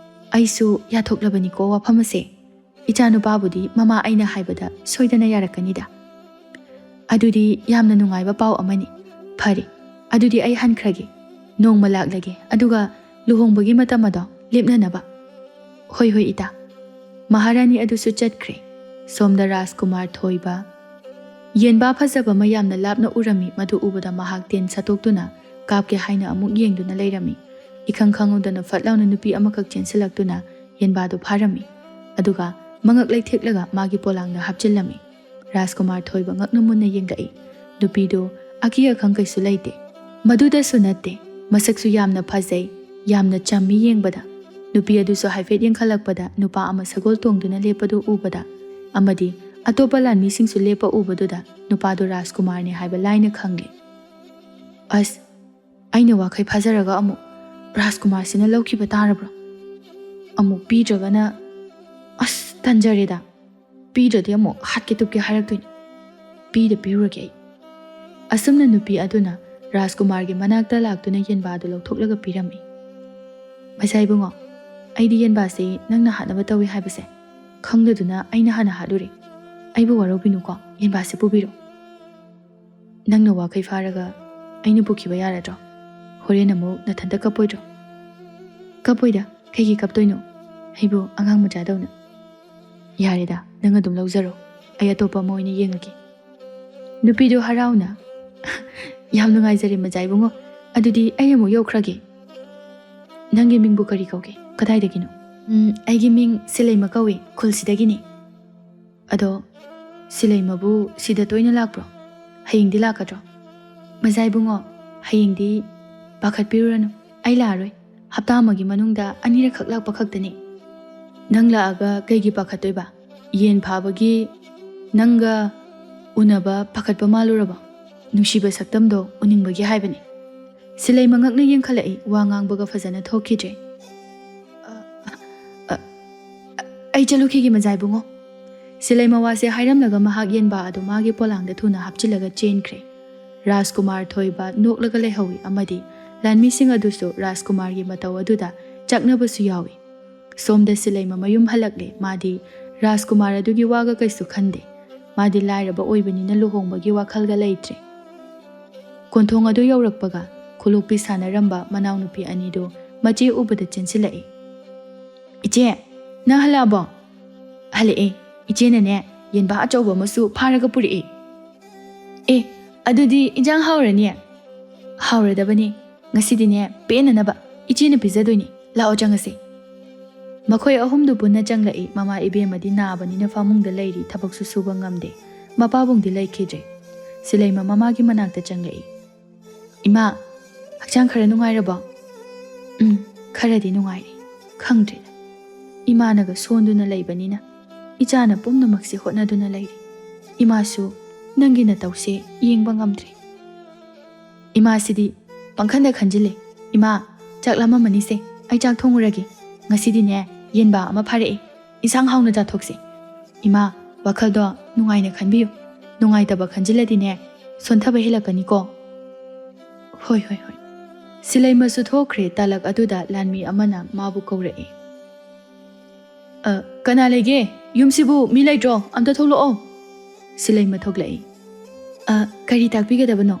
ꯑꯩꯁꯨ ꯌꯥꯊꯣꯛꯂꯕꯅꯤꯀꯣ ꯋꯥꯐꯝ ꯑꯁꯦ ꯏꯆꯥꯅꯨꯄꯥꯕꯨꯗꯤ ꯃꯃꯥ ꯑꯩꯅ ꯍꯥꯏꯕꯗ ꯁꯣꯏꯗꯅ ꯌꯥꯔꯛꯀꯅꯤꯗ ꯑꯗꯨꯗꯤ ꯌꯥꯝꯅ ꯅꯨꯡꯉꯥꯏꯕ ꯄꯥꯎ ꯑꯃꯅꯤ ꯐꯔꯦ ꯑꯗꯨꯗꯤ ꯑꯩ ꯍꯟꯈ꯭ꯔꯒꯦ ꯅꯣꯡꯃ ꯂꯥꯛꯂꯒꯦ ꯑꯗꯨꯒ ꯂꯨꯍꯣꯡꯕꯒꯤ ꯃꯇꯝ ꯑꯗꯣ ꯂꯦꯞꯅꯅꯕ ꯍꯣꯏ ꯏꯇꯥ ꯃꯍꯥꯔꯥꯅꯤ ꯑꯗꯨꯁꯨ ꯆꯠꯈ꯭ꯔꯦ ꯁꯣꯝꯗ ꯔꯥꯖꯀꯨꯃꯥꯔ ꯊꯣꯏꯕ ꯌꯦꯟꯕꯥ ꯐꯖꯕ ꯑꯃ ꯌꯥꯝꯅ ꯂꯥꯞꯅ ꯎꯔꯝꯃꯤ ꯃꯗꯨ ꯎꯕꯗ ꯃꯍꯥꯛ ꯇꯦꯟ ꯁꯠꯇꯣꯛꯇꯨꯅ ꯀꯥꯞꯀꯦ ꯍꯥꯏꯅ ꯑꯃꯨꯛ ꯌꯦꯡꯗꯨꯅ ꯂꯩꯔꯝꯃꯤ इखंग खंगुदना फटलाउना नुपी अमखक चेंसलक्तुना येनबादो फारमी अदुगा मंगक लैथेक्लगा मागी पोलांगना हापचिल्लमी राजकुमार थोइबा ngakna munna yengai नुपीदो अकी अखंग कैसु लैते मदुदसु नत्ते मसकसु यामना फजै यामना चम्मी येंगबदा नुपी अदुसु हाइफेट येंखलकपदा नुपा अमा सगोल तोंगदुना लेपदु उबदा अमदी अतोपा लानमीसिंगसु लेपा उबदुदा नुपादो राजकुमारने हाइबा लाइना खंगले अस आइना वाखै फाजरगा अमु राजकुमार सिना लौखिबा तारब्रो अमु पीद्रगना अस तंजरेदा ꯄꯤꯗ꯭ꯔꯗꯤ ꯑꯃꯨꯛ ꯍꯥꯠꯀꯦ ꯇꯨꯞꯀꯦ ꯍꯥꯏꯔꯛꯇꯣꯏꯅꯤ ꯄꯤꯔꯨꯔꯒꯦ ꯑꯩ ꯑꯁꯨꯝꯅ ꯅꯨꯄꯤ ꯑꯗꯨꯅ ꯔꯥꯖꯀꯨꯃꯥꯔꯒꯤ ꯃꯅꯥꯛꯇ ꯂꯥꯛꯇꯨꯅ ꯌꯦꯟꯕꯥꯗꯨ ꯂꯧꯊꯣꯛꯂꯒ ꯄꯤꯔꯝꯃꯤ ꯃꯆꯥ ꯏꯕꯨꯡꯉꯣ ꯑꯩꯗꯤ ꯌꯦꯟꯕꯥꯁꯤ ꯅꯪꯅ ꯍꯥꯠꯅꯕ ꯇꯧꯏ ꯍꯥꯏꯕꯁꯦ ꯈꯪꯗꯗꯨꯅ ꯑꯩꯅ ꯍꯥꯟꯅ ꯍꯥꯠꯂꯨꯔꯦ ꯑꯩꯕꯨ ꯋꯥꯔꯧꯕꯤꯅꯨꯀꯣ ꯌꯦꯟꯕꯥꯁꯤ ꯄꯨꯕꯤꯔꯣ ꯅꯪꯅ ꯋꯥꯈꯩ ꯐꯥꯔꯒ ꯑꯩꯅ ꯄꯨꯈꯤꯕ ꯌꯥꯔꯗ꯭ꯔꯣ ꯍꯣꯔꯦꯟ ꯑꯃꯨꯛ ꯅꯊꯟꯇ ꯀꯞꯄꯣꯏꯗ꯭ꯔꯣ ꯀꯞꯄꯣꯏꯗ ꯀꯩꯒꯤ ꯀꯞꯇꯣꯏꯅꯣ ꯑꯩꯕꯨ ꯑꯉꯥꯡ ꯃꯆꯥꯗꯧꯅ ꯌꯥꯔꯦꯗ ꯅꯪ ꯑꯗꯨꯝ ꯂꯧꯖꯔꯣ ꯑꯩ ꯑꯇꯣꯞꯄ ꯑꯃ ꯑꯣꯏꯅ ꯌꯦꯡꯉꯒꯦ ꯅꯨꯄꯤꯗꯨ ꯍꯔꯥꯎꯅ ꯌꯥꯝ ꯅꯨꯡꯉꯥꯏꯖꯔꯦ ꯃꯆꯥ ꯏꯕꯨꯡꯉꯣ ꯑꯗꯨꯗꯤ ꯑꯩ ꯑꯃꯨꯛ ꯌꯧꯈ꯭ꯔꯒꯦ ꯅꯪꯒꯤ ꯃꯤꯡꯕꯨ ꯀꯔꯤ ꯀꯧꯒꯦ ꯀꯗꯥꯏꯗꯒꯤꯅꯣ ꯑꯩꯒꯤ ꯃꯤꯡ ꯁꯤꯂꯩꯃ ꯀꯧꯏ ꯈꯨꯜꯁꯤꯗꯒꯤꯅꯤ ꯑꯗꯣ ꯁꯤꯂꯩꯃꯕꯨ ꯁꯤꯗ ꯇꯣꯏꯅ ꯂꯥꯛꯄ꯭ꯔꯣ ꯍꯌꯦꯡꯗꯤ ꯂꯥꯛꯀꯗ꯭ꯔꯣ ꯃꯆꯥ ꯏꯕꯨꯡꯉꯣ ꯍꯌꯦꯡꯗꯤ ꯄꯥꯈꯠꯄꯤꯔꯨꯔꯅꯨ ꯑꯩ ꯂꯥꯛꯑꯔꯣꯏ ꯍꯞꯇꯥ ꯑꯃꯒꯤ ꯃꯅꯨꯡꯗ ꯑꯅꯤꯔꯛꯈꯛ ꯂꯥꯛꯄ ꯈꯛꯇꯅꯤ ꯅꯪ ꯂꯥꯛꯑꯒ ꯀꯩꯒꯤ ꯄꯥꯈꯠꯇꯣꯏꯕ ꯌꯦꯟ ꯐꯥꯕꯒꯤ ꯅꯪꯒ ꯎꯅꯕ ꯄꯥꯈꯠꯄ ꯃꯥꯜꯂꯨꯔꯕ ꯅꯨꯡꯁꯤꯕ ꯁꯛꯇꯝꯗꯣ ꯎꯅꯤꯡꯕꯒꯤ ꯍꯥꯏꯕꯅꯤ ꯁꯤꯂꯩꯃ ꯉꯛꯅ ꯌꯦꯡꯈꯠꯂꯛꯏ ꯋꯥ ꯉꯥꯡꯕꯒ ꯐꯖꯅ ꯊꯣꯛꯈꯤꯗ꯭ꯔꯦ ꯑꯩ ꯆꯠꯂꯨꯈꯤꯒꯦ ꯃꯆꯥ ꯏꯕꯨꯡꯉꯣ ꯁꯤꯂꯩꯃ ꯋꯥꯁꯦ ꯍꯥꯏꯔꯝꯂꯒ ꯃꯍꯥꯛ ꯌꯦꯟꯕꯥ ꯑꯗꯨ ꯃꯥꯒꯤ ꯄꯣꯂꯥꯡꯗ ꯊꯨꯅ ꯍꯥꯞꯆꯤꯜꯂꯒ ꯆꯦꯟꯈ꯭ꯔꯦ ꯔꯥꯖꯀꯨꯃꯥꯔ ꯊꯣꯏꯕ ꯅꯣꯛꯂꯒ ꯂꯩꯍꯧꯏ ꯑꯃꯗꯤ ꯂꯥꯟꯃꯤꯁꯤꯡ ꯑꯗꯨꯁꯨ ꯔꯥꯖꯀꯨꯃꯥꯔꯒꯤ ꯃꯇꯧ ꯑꯗꯨꯗ ꯆꯛꯅꯕꯁꯨ ꯌꯥꯎꯏ ꯁꯣꯝꯗ ꯁꯤꯂꯩꯃ ꯃꯌꯨꯝ ꯍꯜꯂꯛꯂꯦ ꯃꯥꯗꯤ ꯔꯥꯖꯀꯨꯃꯥꯔ ꯑꯗꯨꯒꯤ ꯋꯥꯒ ꯀꯩꯁꯨ ꯈꯟꯗꯦ ꯃꯥꯗꯤ ꯂꯥꯏꯔꯕ ꯑꯣꯏꯕꯅꯤꯅ ꯂꯨꯍꯣꯡꯕꯒꯤ ꯋꯥꯈꯜꯒ ꯂꯩꯇ꯭ꯔꯦ ꯀꯣꯟꯊꯣꯡ ꯑꯗꯨ ꯌꯧꯔꯛꯄꯒ ꯈꯨꯂꯣꯛꯄꯤ ꯁꯥꯟꯅꯔꯝꯕ ꯃꯅꯥꯎꯅꯨꯄꯤ ꯑꯅꯤꯗꯨ ꯃꯆꯦ ꯎꯕꯗ ꯆꯦꯟꯁꯤꯜꯂꯛꯏ ꯏꯆꯦ ꯅꯪ ꯍꯜꯂꯛꯑꯕꯣ ꯍꯜꯂꯛꯑꯦ ꯏꯆꯦꯅꯅꯦ ꯌꯦꯟꯕꯥ ꯑꯆꯧꯕ ꯑꯃꯁꯨ ꯐꯥꯔꯒ ꯄꯨꯔꯛꯏ ꯑꯦ ꯑꯗꯨꯗꯤ ꯏꯟꯖꯥꯡ ꯍꯥꯎꯔꯅꯤ ꯍꯥꯎꯔꯗꯕꯅꯤ ꯉꯁꯤꯗꯤꯅꯦ ꯄꯦꯟꯅꯅꯕ ꯏꯆꯦꯅ ꯄꯤꯖꯗꯣꯏꯅꯤ ꯂꯥꯛꯑꯣ ꯆꯪꯉꯁꯤ ꯃꯈꯣꯏ ꯑꯍꯨꯝꯗꯨ ꯄꯨꯟꯅ ꯆꯪꯂꯛꯏ ꯃꯃꯥ ꯏꯕꯦꯝꯃꯗꯤ ꯅꯥꯕꯅꯤꯅ ꯐꯃꯨꯡꯗ ꯂꯩꯔꯤ ꯊꯕꯛꯁꯨ ꯁꯨꯕ ꯉꯝꯗꯦ ꯃꯄꯥꯕꯨꯡꯗꯤ ꯂꯩꯈꯤꯗ꯭ꯔꯦ ꯁꯤꯂꯩꯃ ꯃꯃꯥꯒꯤ ꯃꯅꯥꯛꯇ ꯆꯪꯂꯛꯏ ꯏꯃꯥ ꯍꯛꯆꯥꯡ ꯈꯔ ꯅꯨꯡꯉꯥꯏꯔꯕꯣ ꯈꯔꯗꯤ ꯅꯨꯡꯉꯥꯏꯔꯤ ꯈꯪꯗ꯭ꯔꯦꯗ ꯏꯃꯥꯅꯒ ꯁꯣꯟꯗꯨꯅ ꯂꯩꯕꯅꯤꯅ ꯏꯆꯥꯅ ꯄꯨꯝꯅꯃꯛꯁꯦ ꯍꯣꯠꯅꯗꯨꯅ ꯂꯩꯔꯤ ꯏꯃꯥꯁꯨ ꯅꯪꯒꯤ ꯅꯇꯧꯁꯦ ꯌꯦꯡꯕ ꯉꯝꯗ꯭ꯔꯦ ꯏꯃꯥꯁꯤꯗꯤ ꯄꯪꯈꯟꯗ ꯈꯟꯖꯤꯜꯂꯦ ꯏꯃꯥ ꯆꯥꯛ ꯂꯥꯝꯃꯝꯃꯅꯤꯁꯦ ꯑꯩ ꯆꯥꯛ ꯊꯣꯡꯉꯨꯔꯒꯦ ꯉꯁꯤꯗꯤꯅꯦ ꯌꯦꯟꯕꯥ ꯑꯃ ꯐꯥꯔꯛꯑꯦ ꯏꯟꯁꯥꯡ ꯍꯥꯎꯅ ꯆꯥꯊꯣꯛꯁꯦ ꯏꯃꯥ ꯋꯥꯈꯜꯗꯣ ꯅꯨꯡꯉꯥꯏꯅ ꯈꯟꯕꯤꯌꯨ ꯅꯨꯡꯉꯥꯏꯇꯕ ꯈꯟꯖꯤꯜꯂꯗꯤꯅꯦ ꯁꯣꯟꯊꯕ ꯍꯦꯜꯂꯛꯀꯅꯤꯀꯣ ꯍꯣꯏ ꯁꯤꯂꯩꯃꯁꯨ ꯊꯣꯛꯈ꯭ꯔꯦ ꯇꯥꯂꯛ ꯑꯗꯨꯗ ꯂꯥꯟꯃꯤ ꯑꯃꯅ ꯃꯥꯕꯨ ꯀꯧꯔꯛꯏ ꯀꯅꯥ ꯂꯩꯒꯦ ꯌꯨꯝꯁꯤꯕꯨ ꯃꯤ ꯂꯩꯇ꯭ꯔꯣ ꯑꯝꯇ ꯊꯣꯛꯂꯛꯑꯣ ꯁꯤꯂꯩꯃ ꯊꯣꯛꯂꯛꯏ ꯀꯔꯤ ꯇꯥꯛꯄꯤꯒꯗꯕꯅꯣ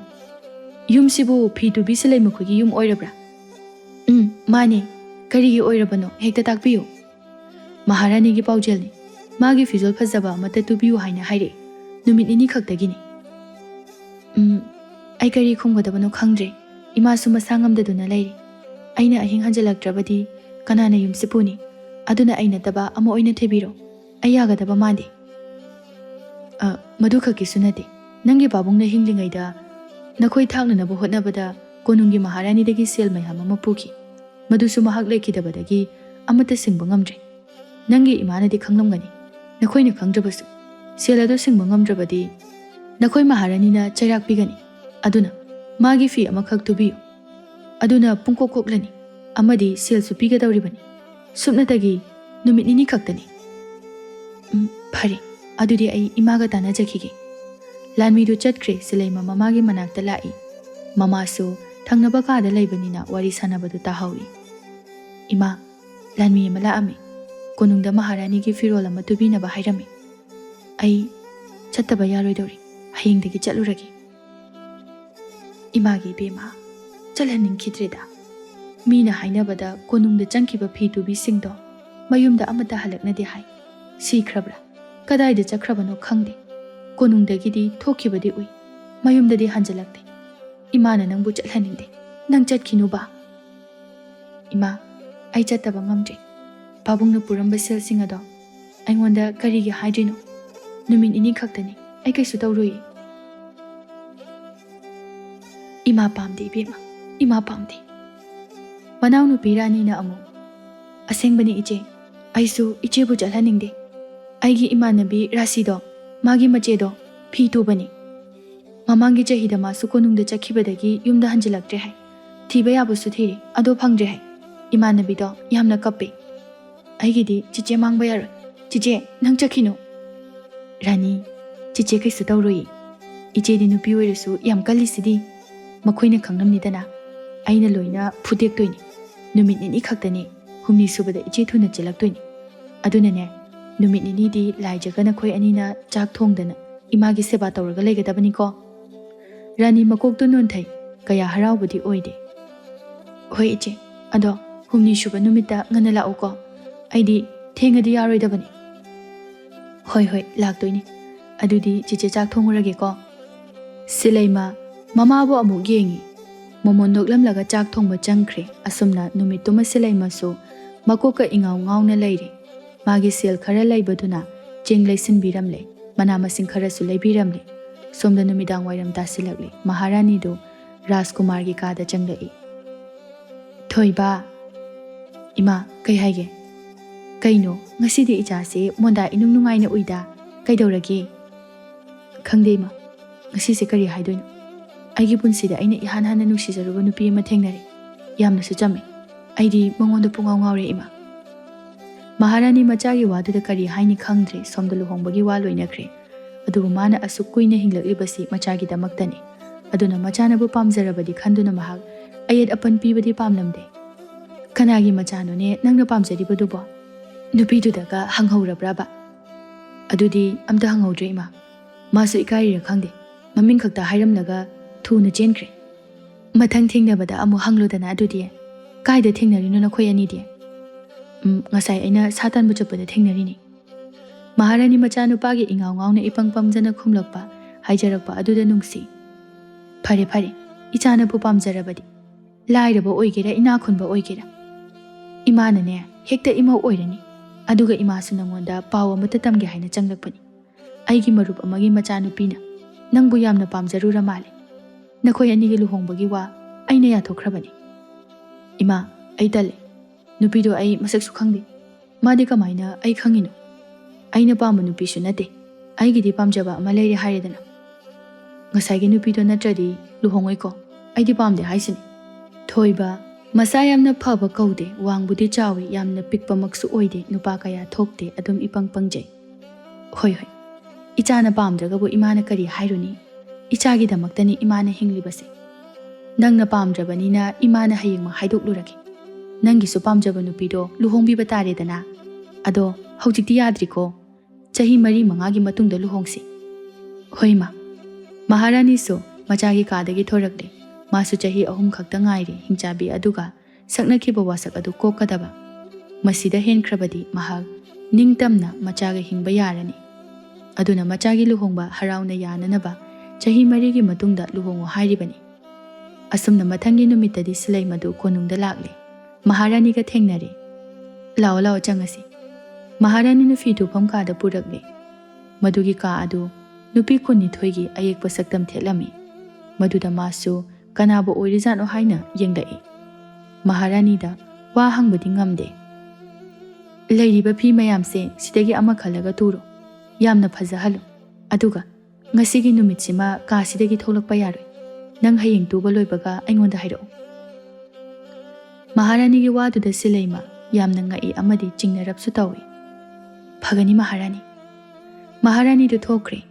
ꯌꯨꯝꯁꯤꯕꯨ ꯐꯤ ꯇꯨꯕꯤ ꯁꯤꯂꯩꯃ ꯈꯣꯏꯒꯤ ꯌꯨꯝ ꯑꯣꯏꯔꯕ꯭ꯔꯥ ꯃꯥꯅꯤ ꯀꯔꯤꯒꯤ ꯑꯣꯏꯔꯕꯅꯣ ꯍꯦꯛꯇ ꯇꯥꯛꯄꯤꯌꯨ ꯃꯍꯥꯔꯥꯅꯤꯒꯤ ꯄꯥꯎꯖꯦꯜꯅꯤ ꯃꯥꯒꯤ ꯐꯤꯖꯣꯜ ꯐꯖꯕ ꯑꯃꯠꯇ ꯇꯨꯕꯤꯌꯨ ꯍꯥꯏꯅ ꯍꯥꯏꯔꯛꯏ ꯅꯨꯃꯤꯠ ꯅꯤꯅꯤ ꯈꯛꯇꯒꯤꯅꯤ ꯑꯩ ꯀꯔꯤ ꯈꯨꯝꯒꯗꯕꯅꯣ ꯈꯪꯗ꯭ꯔꯦ ꯏꯃꯥꯁꯨ ꯃꯁꯥ ꯉꯝꯗꯗꯨꯅ ꯂꯩꯔꯤ ꯑꯩꯅ ꯑꯍꯤꯡ ꯍꯟꯖꯤꯜꯂꯛꯇ꯭ꯔꯕꯗꯤ ꯀꯅꯥꯅ ꯌꯨꯝꯁꯤ ꯄꯨꯅꯤ ꯑꯗꯨꯅ ꯑꯩ ꯅꯠꯇꯕ ꯑꯃ ꯑꯣꯏꯅ ꯊꯤꯕꯤꯔꯣ ꯑꯩ ꯌꯥꯒꯗꯕ ꯃꯥꯟꯗꯦ ꯃꯗꯨ ꯈꯛꯀꯤꯁꯨ ꯅꯠꯇꯦ ꯅꯪꯒꯤ ꯄꯥꯕꯨꯡꯅ ꯍꯤꯡꯂꯤꯉꯩꯗ ꯅꯈꯣꯏ ꯊꯥꯛꯅꯅꯕ ꯍꯣꯠꯅꯕꯗ ꯀꯣꯅꯨꯡꯒꯤ ꯃꯍꯥꯔꯥꯅꯤꯗꯒꯤ ꯁꯦꯜ ꯃꯌꯥꯝ ꯑꯃ ꯄꯨꯈꯤ ꯃꯗꯨꯁꯨ ꯃꯍꯥꯛ ꯂꯩꯈꯤꯗꯕꯗꯒꯤ ꯑꯃꯠꯇ ꯁꯤꯡꯕ ꯉꯝꯗ꯭ꯔꯦ ꯅꯪꯒꯤ ꯏꯃꯥꯅꯗꯤ ꯈꯪꯂꯝꯒꯅꯤ ꯅꯈꯣꯏꯅ ꯈꯪꯗ꯭ꯔꯕꯁꯨ ꯁꯦꯜ ꯑꯗꯨ ꯁꯤꯡꯕ ꯉꯝꯗ꯭ꯔꯕꯗꯤ ꯅꯈꯣꯏ ꯃꯍꯥꯔꯥꯅꯤꯅ ꯆꯩꯔꯥꯛ ꯄꯤꯒꯅꯤ ꯑꯗꯨꯅ ꯃꯥꯒꯤ ꯐꯤ ꯑꯃꯈꯛ ꯇꯨꯕꯤꯌꯨ ꯑꯗꯨꯅ ꯄꯨꯡꯀꯣꯛ ꯀꯣꯛꯂꯅꯤ ꯑꯃꯗꯤ ꯁꯦꯜꯁꯨ ꯄꯤꯒꯗꯧꯔꯤꯕꯅꯤ ꯁꯨꯞꯅꯇꯒꯤ ꯅꯨꯃꯤꯠ ꯅꯤꯅꯤ ꯈꯛꯇꯅꯤ ꯐꯔꯦ ꯑꯗꯨꯗꯤ ꯑꯩ ꯏꯃꯥꯒ ꯇꯥꯟꯅꯖꯈꯤꯒꯦ ꯂꯥꯟꯃꯤꯗꯨ ꯆꯠꯈ꯭ꯔꯦ ꯁꯤꯂꯩꯃ ꯃꯃꯥꯒꯤ ꯃꯅꯥꯛꯇ ꯂꯥꯛꯏ ꯃꯃꯥꯁꯨ ꯊꯪꯅꯕ ꯀꯥꯗ ꯂꯩꯕꯅꯤꯅ ꯋꯥꯔꯤ ꯁꯥꯟꯅꯕꯗꯨ ꯇꯥꯍꯧꯏ ꯏꯃꯥ ꯂꯥꯟꯃꯤ ꯑꯃ ꯂꯥꯛꯑꯝꯃꯤ ꯀꯣꯅꯨꯡꯗ ꯃꯍꯥꯔꯥꯅꯤꯒꯤ ꯐꯤꯔꯣꯜ ꯑꯃ ꯇꯨꯕꯤꯅꯕ ꯍꯥꯏꯔꯝꯃꯤ ꯑꯩ ꯆꯠꯇꯕ ꯌꯥꯔꯣꯏꯗꯧꯔꯤ ꯍꯌꯦꯡꯗꯒꯤ ꯆꯠꯂꯨꯔꯒꯦ ꯏꯃꯥꯒꯤ ꯏꯕꯦꯝꯃ ꯆꯠꯍꯟꯅꯤꯡꯈꯤꯗ꯭ꯔꯦꯗ ꯃꯤꯅ ꯍꯥꯏꯅꯕꯗ ꯀꯣꯅꯨꯡꯗ ꯆꯪꯈꯤꯕ ꯐꯤ ꯇꯨꯕꯤꯁꯤꯡꯗꯣ ꯃꯌꯨꯝꯗ ꯑꯃꯠꯇ ꯍꯜꯂꯛꯅꯗꯦ ꯍꯥꯏ ꯁꯤꯈ꯭ꯔꯕ꯭ꯔꯥ ꯀꯗꯥꯏꯗ ꯆꯠꯈ꯭ꯔꯕꯅꯣ ꯈꯪꯗꯦ ꯀꯣꯅꯨꯡꯗꯒꯤꯗꯤ ꯊꯣꯛꯈꯤꯕꯗꯤ ꯎꯏ ꯃꯌꯨꯝꯗꯗꯤ ꯍꯟꯖꯤꯜꯂꯛꯇꯦ ꯏꯃꯥꯅ ꯅꯪꯕꯨ ꯆꯠꯍꯟꯅꯤꯡꯗꯦ ꯅꯪ ꯆꯠꯈꯤꯅꯨꯕ ꯏꯃꯥ ꯑꯩ ꯆꯠꯇꯕ ꯉꯝꯗ꯭ꯔꯦ ꯄꯥꯕꯨꯡꯅ ꯄꯨꯔꯝꯕ ꯁꯦꯜꯁꯤꯡ ꯑꯗꯣ ꯑꯩꯉꯣꯟꯗ ꯀꯔꯤꯒꯤ ꯍꯥꯏꯗ꯭ꯔꯤꯅꯣ ꯅꯨꯃꯤꯠ ꯅꯤꯅꯤ ꯈꯛꯇꯅꯤ ꯑꯩ ꯀꯩꯁꯨ ꯇꯧꯔꯣꯏꯌꯦ ꯏꯃꯥ ꯄꯥꯝꯗꯦ ꯏꯕꯦꯝꯃ ꯏꯃꯥ ꯄꯥꯝꯗꯦ ꯃꯅꯥꯎꯅꯨꯄꯤ ꯔꯥꯅꯤꯅ ꯑꯃꯨꯛ ꯑꯁꯦꯡꯕꯅꯤ ꯏꯆꯦ ꯑꯩꯁꯨ ꯏꯆꯦꯕꯨ ꯆꯠꯍꯟꯅꯤꯡꯗꯦ ꯑꯩꯒꯤ ꯏꯃꯥꯟꯅꯕꯤ ꯔꯥꯁꯤꯗꯣ ꯃꯥꯒꯤ ꯃꯆꯦꯗꯣ ꯐꯤ ꯇꯨꯕꯅꯤ ꯃꯃꯥꯡꯒꯤ ꯆꯍꯤꯗ ꯃꯥꯁꯨ ꯀꯣꯅꯨꯡꯗ ꯆꯠꯈꯤꯕꯗꯒꯤ ꯌꯨꯝꯗ ꯍꯟꯖꯤꯜꯂꯛꯇ꯭ꯔꯦ ꯍꯥꯏ ꯊꯤꯕ ꯌꯥꯕꯁꯨ ꯊꯤꯔꯤ ꯑꯗꯣ ꯐꯪꯗ꯭ꯔꯦ ꯍꯥꯏ ꯏꯃꯥꯟꯅꯕꯤꯗꯣ ꯌꯥꯝꯅ ꯀꯞꯄꯤ ꯑꯩꯒꯤꯗꯤ ꯆꯤꯆꯦ ꯃꯥꯡꯕ ꯌꯥꯔꯣꯏ ꯆꯤꯆꯦ ꯅꯪ ꯆꯠꯈꯤꯅꯨ Rani, chiche kaisu tauroi. Iche di nupi oirasu yam kallisidi. Makoina khangnamnidana. Aina loina phutektoini. Numit nini khaktani. Humni subada iche thuna chelaktoini. Adunane, numit nini di lai jagana khoi anina chak thongdana. Imagi seba tauraga laigadabani ko. Rani makokto nonthai. Kaya haraubadi oide. Hoi iche, ado humni suba numita ngana lao ko. Aidi thengadi yaroidabani. Hoi laktoini. Adudi chiche chak thongurage ko. Silaima mamabu amuk yengi. Momondok lamlaga chak thongba changkre. Asumna numituma silaima so makoka ingaw ngawna lairi. Magi sel khara laibaduna cheng laisin biramle. Manama sing khara su laibiramle. Somda numidang wairam tasilakle. Maharani do Rajkumar gi kada changlai. Thoiba. Ima kai haige. Kaino ngasidi ichase monda inung nungaina uida. Kaidaurage. Khangde ma. Ngasi se kari haidoino. Aigi punsida aina ihan hana nusijaruba nupi ama thengnari. Yamna su chame. Aidi mangonda pungaw ngawre ima. Maharani machagi waduda kari haini khangdre somda luhongbagi wa loinakre. Adubu mana asuk kuina hinglaklibasi machagi damaktani. Aduna machanabu pamjarabadi khanduna mahak ayat apan pibadi pamlamde. Kanagi machano ne nangna pamjaribadubo. Nupidudaga hanghawrabraba. Adudi amta hanghawdre ima. Masu ikarira khangde. Maming khakta hairamlaga thuna chenkre. Mathang thengnabada amu hanglodana adudi. Kaida thengnarino na khoi ani di. Ngasai aina satan buchapada thengnarini. Maharani machanupagi ingaw ngawna ipang pamjana khumlakpa haijarakpa aduda nungsi. Phare ichana pu pamjarabadi. Lairaba oigera ina khunba oigera. Imana ne hekta ima oirani. Aduga imasu nangonda pawa mata tamge haina changlakpani. Aigi marup amagi machanupina nangbu yamna pamjarura male. Nakhoi anigi luhongbagi wa aina yathokhrabani. Ima ai tale. Nupido ai masak su khangde. Madi kamaina ai khangino. Aina pamba nupi su nate. Aigidi pamjaba ama leire hairedana. Ngasai nupido natradi luhongoi ko. Aidi pamde haisini. Thoiba masa yamna phaba kaude wangbudi chawi yamna pikpa maksu oide nupa kaya thokte adum ipang pangjai. Hoi. Ichana pamdragabu imana kari hairuni. Ichagi damaktani imana hinglibase. Nangna pamdrabanina imana hayingma haidokluragi. Nangisu pamjaba nupido luhongbiba taredana. Ado haujikti yadriko. Chahi mari mangagi matungda luhongsi. Hoima. Maharani so machagi kadagi thorakle. Masu chahi ahum khakta ngaire hingchabi aduga saknakiba wasak adu kokadaba. Masida henkrabadi mahag ningtamna machaga hingba yarani. Aduna machagi luhongba harauna yananaba chahi marigi matungda luhongo hairibani. Asumna mathangi numitadi silai madu konungda lakle. Maharani ka thengnare. Lao changasi. Maharani nu Phi Tubam ka da purakle. Madugi ka adu nupi kunni thoigi ayekpa saktam thelami. Maduda masu kanabo oirizano haina yengdai. Maharani da wa hangbadi ngamde. Lairiba phi mayamse sidagi ama khalaga turo. Yamna phajahalu. Aduga ngasigi numitsima ka sidagi tholakpa yaroi. Nang hayeng tuba loibaga aingonda hairo. Maharani gi waduda silaima yamna ngai amadi chingnarapsu tawi. Phagani Maharani. Maharani du thokre.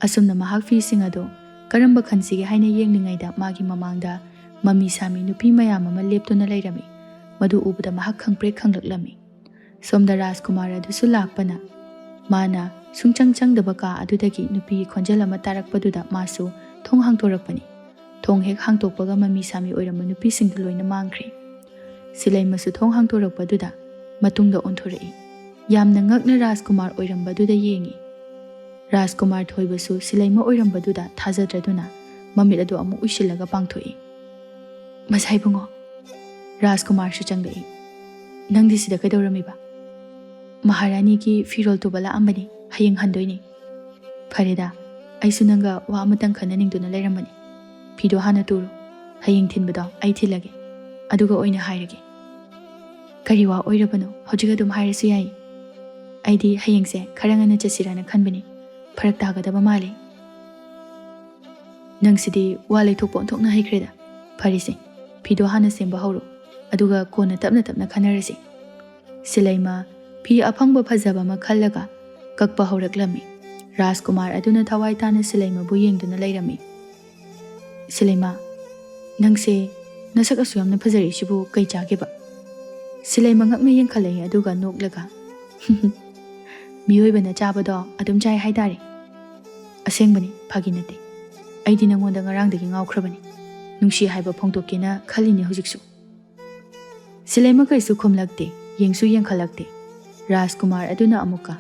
Asumna mahak fi singado karamba khansigi haina yengningaida magi mamangda mami sami nupi mayam ama leptuna lairami. Madu ubada mahak khangpre khanglaklami. Somda Rajkumar adusu lakpana. Mana sungchangdaba ka adudagi nupi khonjal ama tarakpaduda masu thong hangtorakpani. Thong hek hangtokpaga mami sami oiramba nupi singdu loina mangkhre. Silai masu thong hangtorakpaduda matungda onthorai. Yamna ngakna Rajkumar oirambaduda yengi. Rajkumar thoibasu silaima oirambaduda thajadraduna mamit adu amu uisilaga pangthoi. Masai bungo. Rajkumar su changai. Nangdi sida kaidoramiba. Maharani ki firol tubala ambani hayeng handoini. Farida aisu nanga wa amatang khananingduna lairamani. Phido hana turu. Hayeng thinbado ai thilage. Aduga oina hairage. Kariwa oirabano hojiga dum hairasu yai. Aidi hayengse kharangana chasirana khanbani. Farak tagadaba male. Nangsidi wale thokpo onthokna haikreda. Farise. Phido hana semba horo. Aduga kona tapna khanarasi. Silaima phi afangba phajaba ma khallaga kakpa horaklami. Rajkumar aduna thawai tana Silaima bu yengduna leirami. Silaima, nangse nasak asu yamna phajari sibu kai chageba. Silaima ngakna yengkhalai aduga noklaga. Miyoibana chabado adum chai haidari. Asengbani phagi nate. Aidi nangonda ngarangdagi ngawkhrabani. Nungsi haiba phongtokena khalini hojiksu. Silaima kaisu khumlakte, yengsu yengkhalakte. Rajkumar aduna amuka.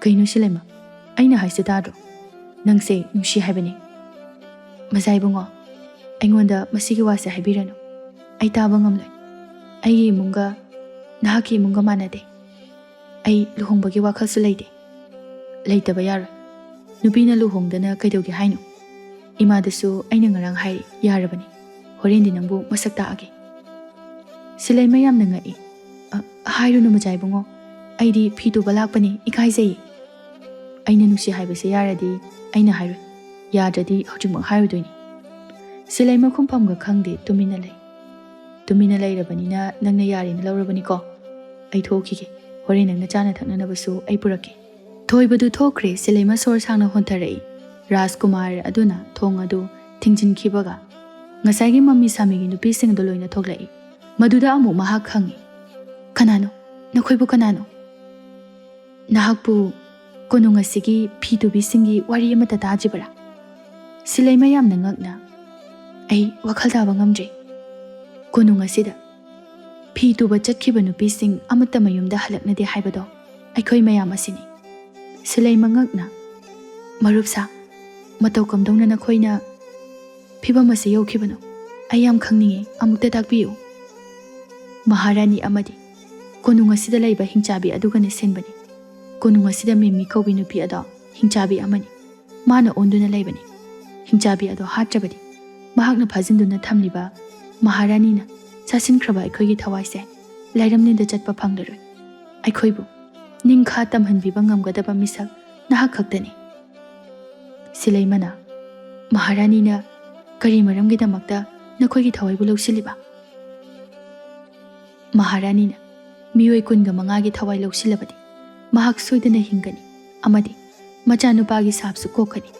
Kainu Silaima, aina haise tadro. Nangse nungsi haibani. Masai bungo, aingonda masigi wase haibirano. Ai taba ngamloi. Ai imunga, nahaki imunga manade. Ai luhongbagi wakhalsu leide. Leitaba yaro. Nupina luhongdana kaidogi haino. Imadasu aina ngarang hairi yarabani. Horendi nangbu masak taage. Silaima yamna ngai. Hairu no majai bungo. Aidi Phi Tuba lakpani ikaizai. Aina nungsi haibase yaradi aina hairu. Yadradi hojimang hairudoini. Silaima khumpham khangde tumina lei. Tumina leirabanina nangna yarina laurabani ko. Ai thokige. Hore nangna chana thaknanabasu ai purake. Thoibadu thokre Silaima sor sangna hontarai. Rajkumar aduna thong adu thingjinkibaga. Ngasaigi mami samigi nupi singdo loina thoklai. Maduda amu mahak khangi. Kanano? Nakhoibu kanano? Nahakpu konung asigi Phi Tubi singi wari amata tajibara. Silaima yamna ngakna. Ai wakhal taba ngamdre. Konung asida Phi Tuba chatkiba nupi sing amata mayumda halaknade haibado aikhoi mayam asini. Silaima ngakna. Marupsa matau kamdongna nakhoina phibam ase yaukhibano. Ai yam khangninge amukta takbiyu. Maharani amadi konung asida laiba hingchabi adugane senbani. Konung asida mimi kaubi nupi ado hingchabi amani. Mana onduna laibani. Hingchabi ado hatrabadi. Mahakna phajinduna thamliba Maharani na sasinkraba aikhoigi thawaise lairamnida chatpa phanglaroi. Aikhoibu ningkha tamhanbiba ngamgadaba misak nahak khaktani. Silaimana Maharani na kari maramgidamakta nakhoigi thawaibu lawsiliba. Maharani na miyoi kunga mangagi thawai lawsilabadi. Mahak soidana hingani amadi machanupagi sabsu kokani.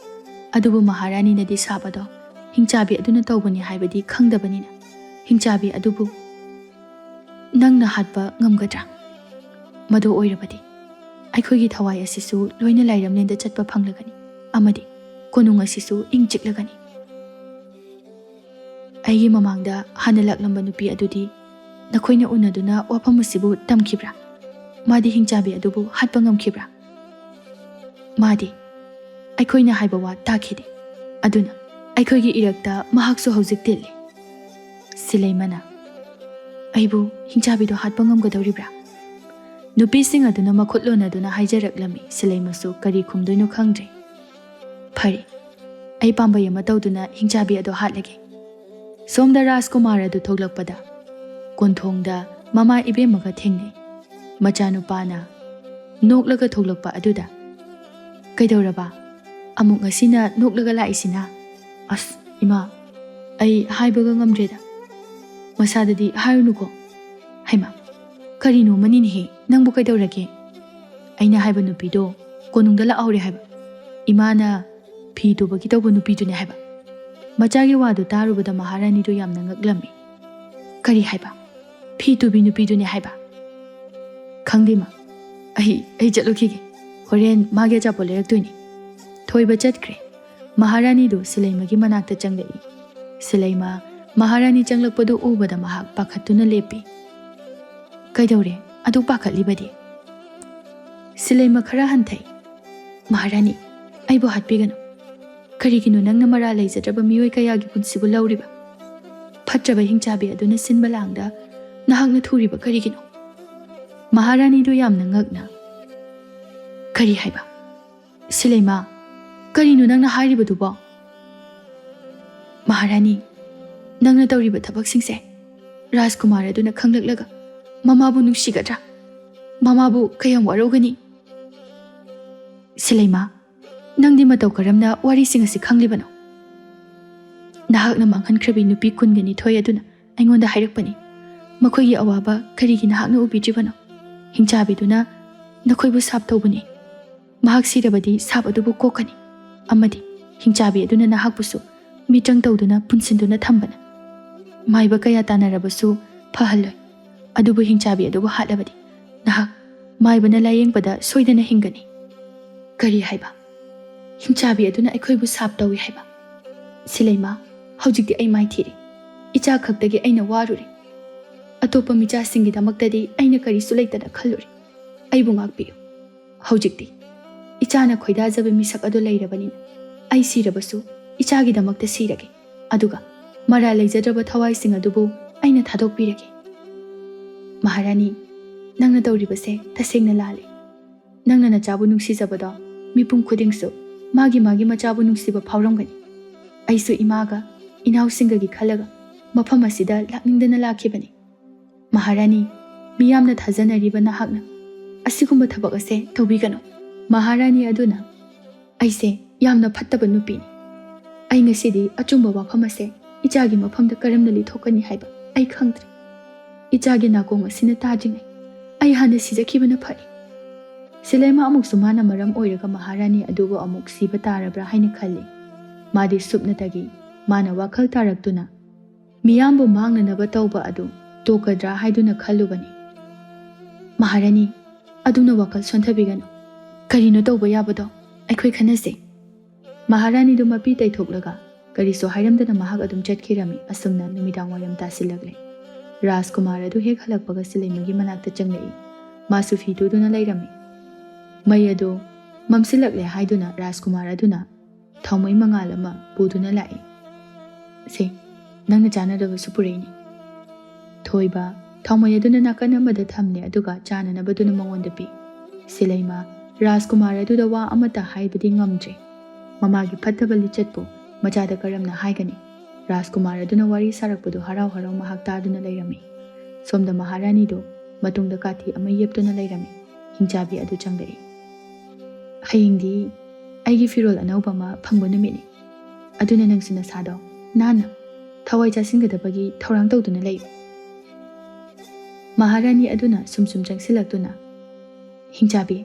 Adubu Maharani na di sabado hingchabi aduna tawbani haibadi khangdabanina. Hingchabi adubu nangna hatba ngamgadra. Madu oirabadi aikhoigi thawai asisu loina lairamnenda chatpa phanglagani. Amadi konung asisu ingchiklagani. Aigi mamangda hana laklamba nupi adudi nakhoina unaduna wafam asibu tamkhibra. Madi hingchabi adubu hatpa ngamkhibra. Madi aikhoina haiba wa takhide. Aduna aikhoigi irakta mahaksu hojik tilli. Silaimana aibu hingchabi do hatpa ngamgadoribra. Nupi sing aduna makhutlona aduna haijaraklami. Silaimasu kari khumdoino khangdre. Phari ai pamba yama tawduna hingchabi ado hatlage. Somda Rajkumar adu thoglakpada konthongda mama ibemaga thengnei. Machanupana noklaga thoglakpa aduda kaidoraba amuk ngasina noklaga laisina. As ima ai haibaga ngamdreda. Masadadi hairunuko. Haima karino maninhi nangbu kaidorage. Aina haiba nupido konungda laaure haiba. Imana Phi Tuba ki tawba nupidune haiba. Machagi wadu tarubada Maharani do yamna ngaklami. Kari haiba. Phi Tubi nupidune haiba. Khangdima. Ai chatlukige. Horen mage chapo leraktoini. Thoiba chatkre. Maharani do Silaima gi manakta changlai. Silaima Maharani changlakpadu ubada mahak pakhatuna lepi. Kaidore adu pakhatlibadi. Silaima khara hanthai. Maharani aibu hatpigano. Karigino nangna mara leizadraba miyoi kayagi punsibu lauriba. Phatraba hingchabi aduna sinba langda nahakna thuriba karigino. Maharani do yamna ngakna. Kari haiba. Silaima karino nangna hairibadubo. Maharani nangna tawriba thabaksingse Rajkumar aduna khanglaklaga mamabu nungsigadra. Mamabu kayam warogani. Silaima nangdi matau karamna wari singasi khanglibano. Nahakna manghankhrabi nupi kungani thoi aduna aingonda hairakpani. Makhoigi awaba karigi nahakna ubidribano. Hingchabiduna nakhoibu sap tawbani. mahak sirabadi sab adubu kokani amadi hingchabi aduna nahakpusu mitrang tawduna punsinduna thambana maiba kaya tanarabasu phahaloi adubu hingchabi adubu hatlabadi nahak maibana layengpada soidana hingani kari haiba hingchabi aduna aikhoibu sab tawi haiba silaima haujikti ai mai thiri icha khaktagi aina waruri atopa micha singi damaktadi aina kari sulaitana khalluri aibu ngakpiyo haujikti ichana khoidajaba misak adu leirabanina ai sirabasu ichagi damakta sirage aduga mara leijadraba thawai sing adubu aina thadokpirage maharani nangna tawribase tasengna lale nangna nachabu nungsijabada mipum khudingsu magi machabu nungsiba phauramgani aisu imaga inau singagi khalaga mafam asida lakningdana lakhibani maharani miyamna thajanariba nahakna asigumba thabak ase tawbigano maharani aduna aise yamna phattaba nupini ai ngasidi achumba wafam ase ichagi mafamda karamna lithokani haiba ai khangdri ichagi nakong asina tajingai ai hana sijakibana phari silaima amuk sumana maram oiraga maharani adubu amuk siba tarabra haina khalli madi supnatagi mana wakhal taraktuna miyambu mangnanaba tawba adu tokadra haiduna khallubani maharani aduna wakal sonthabigano karino tawba yabado aikhoi khanase maharani du mapi taithoklaga kariso hairamdana mahak adum chatkirami asumna numidang wayam tasilagle Rajkumar adu hek halakpaga silaimagi manakta changlei masu Phi tuduna leirami mai adu mamsilakle haiduna Rajkumar aduna thaumai mangal ama puduna lai se nangna chanadaba supureini thoiba thaumai aduna nakana amada thamle aduga chananabaduna mangonda pi silaima Rajkumar aduda wa amata haibadi ngamdre mamagi phattaba lichatpu machada karamna haigani Rajkumar aduna wari sarakpadu harau harau mahak taduna leirami somda maharani do matungda kathi ama yeptuna leirami hingchabi adu changlei hayingdi aigi firol anauba ma phangba numini aduna nangsina sado nana thawai chasingadabagi thorang tawduna lei maharani aduna sumsum changsilaktuna hingchabi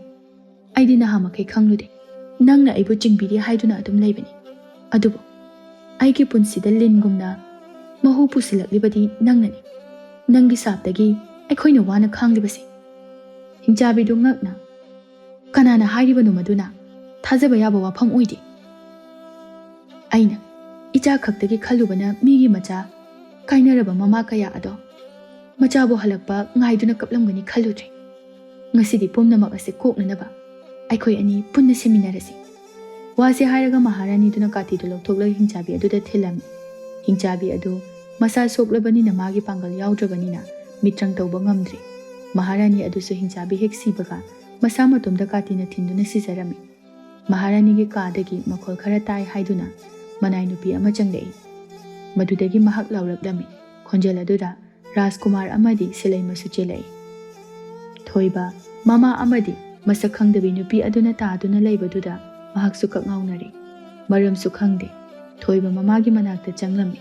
aidi na hamakai khanglude nangna aibu jingbiri haiduna adum leibani adubu aigi punsida lingumna mahu pusilaklibadi nangnani nangi saptagi aikhoina wana khanglibase hingchabi du ngakna kanana hairibanu maduna thajaba yaba wafam oidi aina icha khaktagi khallubana migi macha kainaraba mama kaya ado machabu halakpa ngaiduna kaplamgani khalludre ngasidi pumnamak ase koknanaba aikhoi ani punna seminarasi wase hairaga maharani duna kati du lokthokla hingchabi adu da thilami hingchabi adu masa soklabani na magi pangal yaudrabani na mitrang tawba ngamdri maharani adu so hingchabi hek sibaga masa matumda kati na thinduna sijarami maharani gi kadagi makhol khara tai haiduna manai nupi ama changlei madudagi mahak lawraklami khonjel adura Rajkumar amadi silaima suchelai thoiba mama amadi masak khangdabi nupi aduna ta aduna leibaduda mahak sukak ngaunari maram sukhangde thoiba mamagi manakta changlami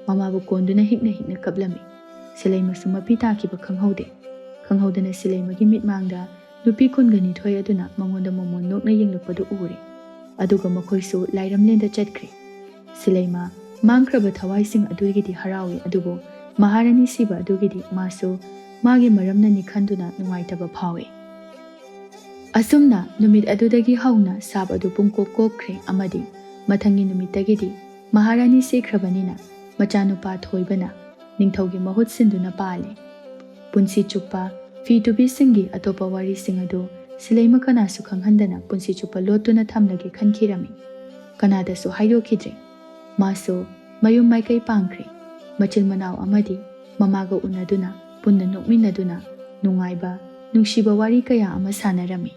mama bu konduna hikna kablami silaima sumapi takiba khanghaudana silaimagi mitmangda nupi kungani thoi aduna mangonda momon nokna yenglakpadu ure aduga makhoisu lairamlenda chatkri silaima mangkraba thawai sing aduigidi harawi adubo maharani siba adugidi masu magi maramna ni khanduna nungaitaba phawe asumna numit adudagi hauna sab adu pungkok kokre amadi mathangi numitagidi maharani sekhrabanina machanupa thoibana ningthaugi mahut sinduna pale punsi chupa Phi Tubi singi atopa wari sing adu silaima kana su khanghandana punsi chupa lotuna thamlage khankhirami kanada su hairo khidre maso mayum maikai pangkre machil manau amadi mamaga unaduna punna nokminaduna nungaiba nungshiba wari kaya ama sanarami